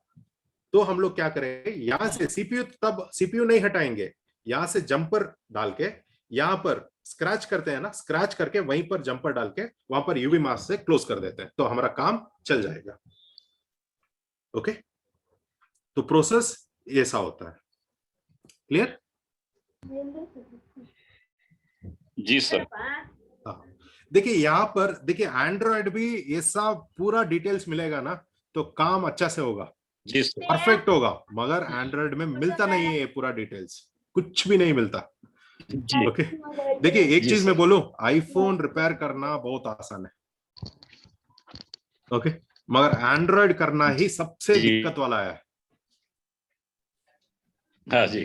तो हम लोग क्या करेंगे, यहां से सीपीयू, तब सीपीयू नहीं हटाएंगे, यहां से जंपर डाल के यहां पर स्क्रैच करते हैं ना, स्क्रैच करके वहीं पर जंपर डाल के वहां पर यूवी मास्क से क्लोज कर देते हैं, तो हमारा काम चल जाएगा, ओके। तो प्रोसेस ऐसा होता है, क्लियर? जी सर। हाँ, देखिए यहाँ पर देखिए एंड्रॉयड भी ऐसा पूरा डिटेल्स मिलेगा ना, तो काम अच्छा से होगा, जी सर, परफेक्ट होगा। मगर एंड्रॉयड में मिलता नहीं है ये पूरा डिटेल्स, कुछ भी नहीं मिलता, ओके। देखिए एक चीज मैं बोलूं, आईफोन रिपेयर करना बहुत आसान है, ओके, मगर एंड्रॉयड करना ही सबसे दिक्कत वाला है। हाँ जी,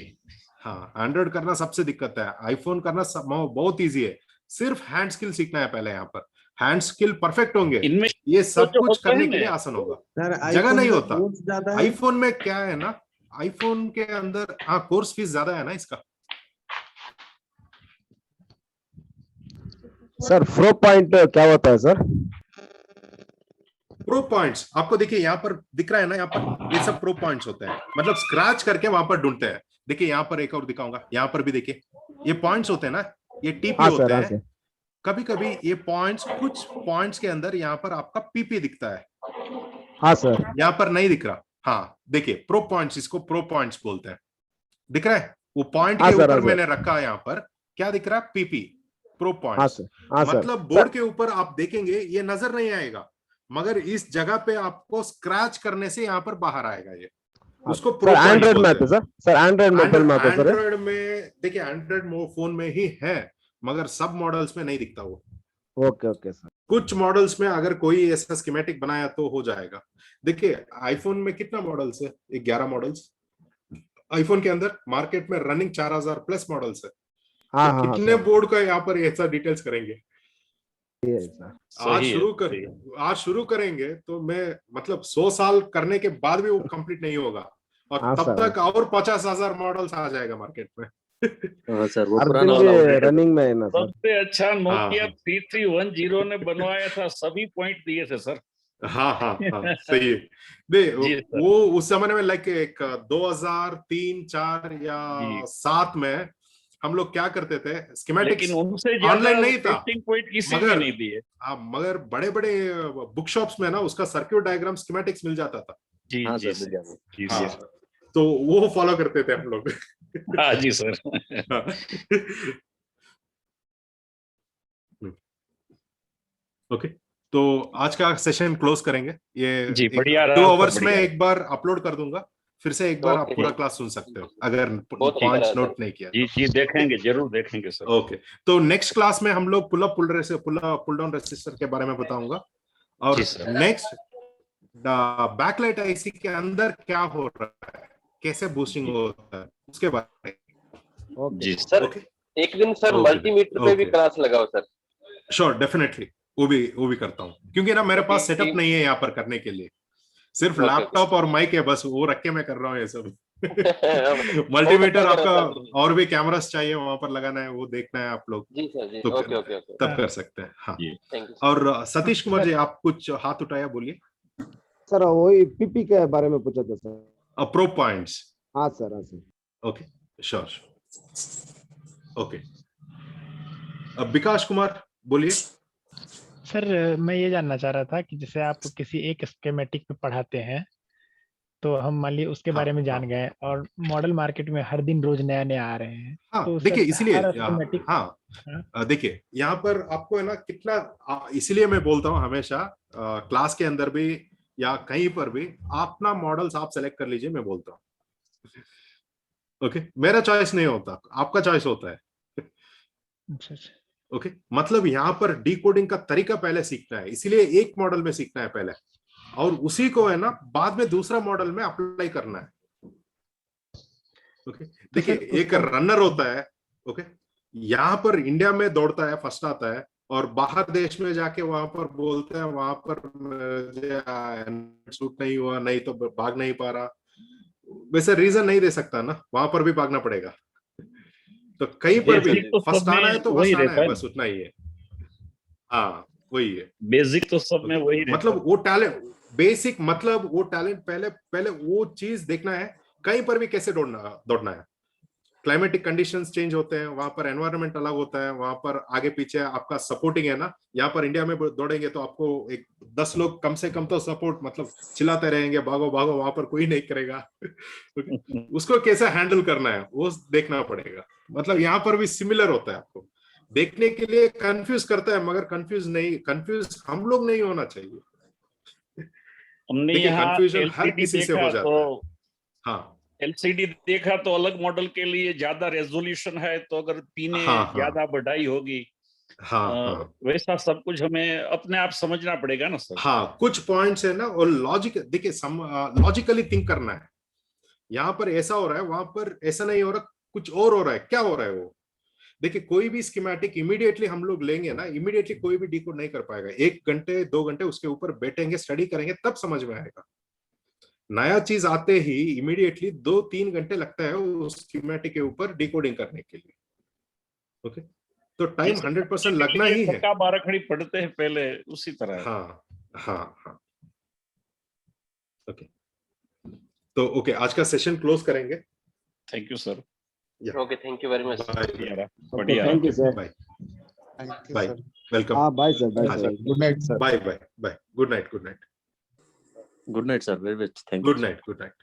हाँ, एंड्रॉयड करना सबसे दिक्कत है, आईफोन करना बहुत इजी है। सिर्फ हैंड स्किल सीखना है पहले, यहाँ पर हैंड स्किल परफेक्ट होंगे, इनमें ये सब तो कुछ करने है के लिए ना। आसान होगा। जगह नहीं होता आईफोन में, क्या है ना, आईफोन के अंदर हाँ कोर्स फीस ज्यादा है ना इसका। सर प्रो पॉइंट क्या होता है सर? प्रो पॉइंट्स आपको देखिए यहाँ पर दिख रहा है ना, यहाँ पर ये सब प्रो पॉइंट्स होते हैं, मतलब स्क्रैच करके वहां पर ढूंढते हैं। देखिए यहाँ पर एक और दिखाऊंगा, यहाँ पर भी देखिए ये पॉइंट्स होते हैं ना, ये टीपी होते हैं। कभी कभी ये पॉइंट्स, कुछ पॉइंट्स के अंदर यहाँ पर आपका पीपी दिखता है, हाँ सर, यहाँ पर नहीं दिख रहा। हाँ देखिए प्रो पॉइंट्स, इसको प्रो पॉइंट्स बोलते हैं, दिख रहा है वो पॉइंट के ऊपर मैंने रखा है, यहाँ पर क्या दिख रहा है, पीपी, प्रो पॉइंट्स। मतलब बोर्ड के ऊपर आप देखेंगे ये नजर नहीं आएगा, मगर इस जगह पे आपको स्क्रैच करने से यहाँ पर बाहर आएगा ये, उसको प्रो पॉइंट एंड्रॉइड में बोलते हैं। सर एंड्रॉइड मोबाइल में आता है सर? एंड्रॉइड में देखिए एंड्रॉइड फोन में ही है, मगर सब मॉडल्स में नहीं दिखता वो। Okay okay sir. कुछ मॉडल्स में अगर कोई ऐसा स्कीमेटिक बनाया तो हो जाएगा। देखिए आईफोन में कितना मॉडल्स है, 11 मॉडल्स आईफोन के अंदर, मार्केट में रनिंग 4000 प्लस मॉडल्स है। हाँ, तो हाँ, कितने बोर्ड का यहाँ पर ऐसा डिटेल्स करेंगे। आज शुरू करेंगे तो मैं मतलब 100 साल करने के बाद भी वो कंप्लीट नहीं होगा, और तब तक और 50,000 मॉडल्स आ जाएगा मार्केट में। हाँ सर, वो पुराना वाला रनिंग में है ना सर। सबसे अच्छा नोकिया हाँ। 3310 ने बनवाया था, सभी पॉइंट दिए थे सर। हाँ हाँ हाँ सही है। दे जी सर। वो उस समय में लाइक एक 2003, 4 या जी। 7 में हम लोग क्या करते थे, स्कीमेटिक्स लेकिन उनसे ज्यादा ऑनलाइन नहीं था, टेस्टिंग पॉइंट किसी ने मगर नहीं दिए। मगर बड़े बड़े बुक शॉप्स में ना उसका सर्क्यूट डायग्राम स्कीमेटिक्स मिल जाता था। जी हाँ जी सर, सर। जी हाँ सर। तो वो फॉलो करते थे हम लोग। हाँ जी सर। ओके तो आज का सेशन क्लोज करेंगे। ये जी एक बढ़िया 2 रहा सर, आवर्स में बढ़िया। एक बार अपलोड कर दूंगा, फिर से एक बार आप ओके पूरा जी, क्लास सुन सकते हो अगर बहुत अच्छा पॉइंट्स रहा नोट सर। नहीं किया जी जी देखेंगे, जरूर देखेंगे सर। तो। ओके तो नेक्स्ट क्लास में हम लोग पुल डाउन रेसिस्टर के बारे में बताऊंगा, और जी सर। नेक्स्ट बैकलाइट आईसी के अंदर क्या हो रहा है, कैसे बूस्टिंग होता है, उसके बारे में। ओके जी सर ओके एक दिन सर ओके मल्टीमीटर पे भी ओके क्लास लगाओ सर, श्योर डेफिनेटली वो भी करता हूँ, क्योंकि ना मेरे पास क्योंकि सेटअप नहीं है यहाँ पर करने के लिए, सिर्फ ओके लैपटॉप और माइक है बस, वो रख के मैं कर रहा हूँ ये सब। बहुत अच्छा मल्टीमीटर करा आपका सर। और भी कैमरास चाहिए वहां पर लगाना है, वो देखना है आप लोग जी सर जी, तो ओके ओके ओके, तब कर सकते हैं। हाँ जी थैंक यू। और सतीश कुमार जी आप कुछ हाथ उठाया, बोलिए। सर वही पीपी के बारे में पूछा था सर। Pro points. हाँ सर, हाँ सर। Okay sure. ओके अब विकास कुमार बोलिए। सर मैं ये जानना चाह रहा था कि जैसे आप किसी एक स्कीमेटिक पे पढ़ाते हैं, तो हम मान लीजिए उसके बारे में जान गए और मॉडल मार्केट में हर दिन रोज नया नया आ रहे हैं, हाँ तो देखिए सर इसलिए हर स्कीमेटिक। हाँ देखिए यहाँ पर आपको है ना कितना इसलिए मैं बोलता हूँ हमेशा क्लास के अंदर भी या कहीं पर भी अपना मॉडल्स आप सेलेक्ट कर लीजिए, मैं बोलता हूँ। ओके मेरा चॉइस नहीं होता, आपका चॉइस होता है। अच्छा अच्छा। ओके मतलब यहाँ पर डिकोडिंग का तरीका पहले सीखना है, इसलिए एक मॉडल में सीखना है पहले, और उसी को है ना बाद में दूसरा मॉडल में अप्लाई करना है। ओके देखिए एक रनर होता है, ओके यहाँ पर इंडिया में दौड़ता है, फर्स्ट आता है, और बाहर देश में जाके वहां पर बोलते हैं वहां पर शूट नहीं हुआ, नहीं तो भाग नहीं पा रहा, वैसे रीजन नहीं दे सकता ना, वहां पर भी भागना पड़ेगा। तो कहीं पर भी बेसिक तो सब फर्स्ट आना है में तो वही फर्स्ट आना रहता है, है, बस उतना ही है। हाँ वही है। बेसिक तो सब में वही रहता है। मतलब वो टैलेंट बेसिक, मतलब वो टैलेंट पहले पहले वो चीज देखना है कहीं पर भी कैसे दौड़ना है। क्लाइमेटिक कंडीशंस चेंज होते हैं, वहां पर एनवायरनमेंट अलग होता है, वहां पर आगे पीछे आपका सपोर्टिंग है ना, यहाँ पर इंडिया में दौड़ेंगे तो आपको एक 10 लोग कम से कम तो सपोर्ट मतलब चिल्लाते रहेंगे भागो भागो, वहां पर कोई नहीं करेगा। उसको कैसे हैंडल करना है वो देखना पड़ेगा। मतलब यहाँ पर भी सिमिलर होता है, आपको देखने के लिए कंफ्यूज करता है, मगर कंफ्यूज हम लोग नहीं होना चाहिए। हमने देखिए यहाँ कंफ्यूजन हर एलसीडी किसी से देखा हो जाता तो है। हाँ एलसीडी देखा तो अलग मॉडल के लिए ज्यादा रेजोल्यूशन है, तो अगर पीने हाँ हाँ ज्यादा बढ़ाई होगी, हाँ हाँ वैसा सब कुछ हमें अपने आप समझना पड़ेगा ना सर। हाँ कुछ पॉइंट्स है ना, और लॉजिक देखिए लॉजिकली थिंक करना है। यहाँ पर ऐसा हो रहा है, वहां पर ऐसा नहीं हो रहा, कुछ और हो रहा है, क्या हो रहा है वो। देखिए कोई भी स्कीमेटिक इमीडिएटली हम लोग लेंगे ना, इमीडिएटली कोई भी डिकोड नहीं कर पाएगा, 1 घंटे 2 घंटे उसके ऊपर बैठेंगे, स्टडी करेंगे, तब समझ में आएगा। नया चीज आते ही इमीडिएटली 2-3 घंटे लगता है उस स्कीमेटिक के ऊपर डिकोडिंग करने के लिए। ओके तो टाइम 100% लगना ही है। का बारखड़ी पढ़ते हैं पहले, उसी तरह है। हाँ हाँ हाँ ओके तो ओके आज का सेशन क्लोज करेंगे। Thank you sir. Okay thank you very much. बढ़िया। Thank you sir. Bye bye welcome. हाँ bye sir, bye sir, good night sir. Bye bye bye good night good night good night sir, very much thank good night good night.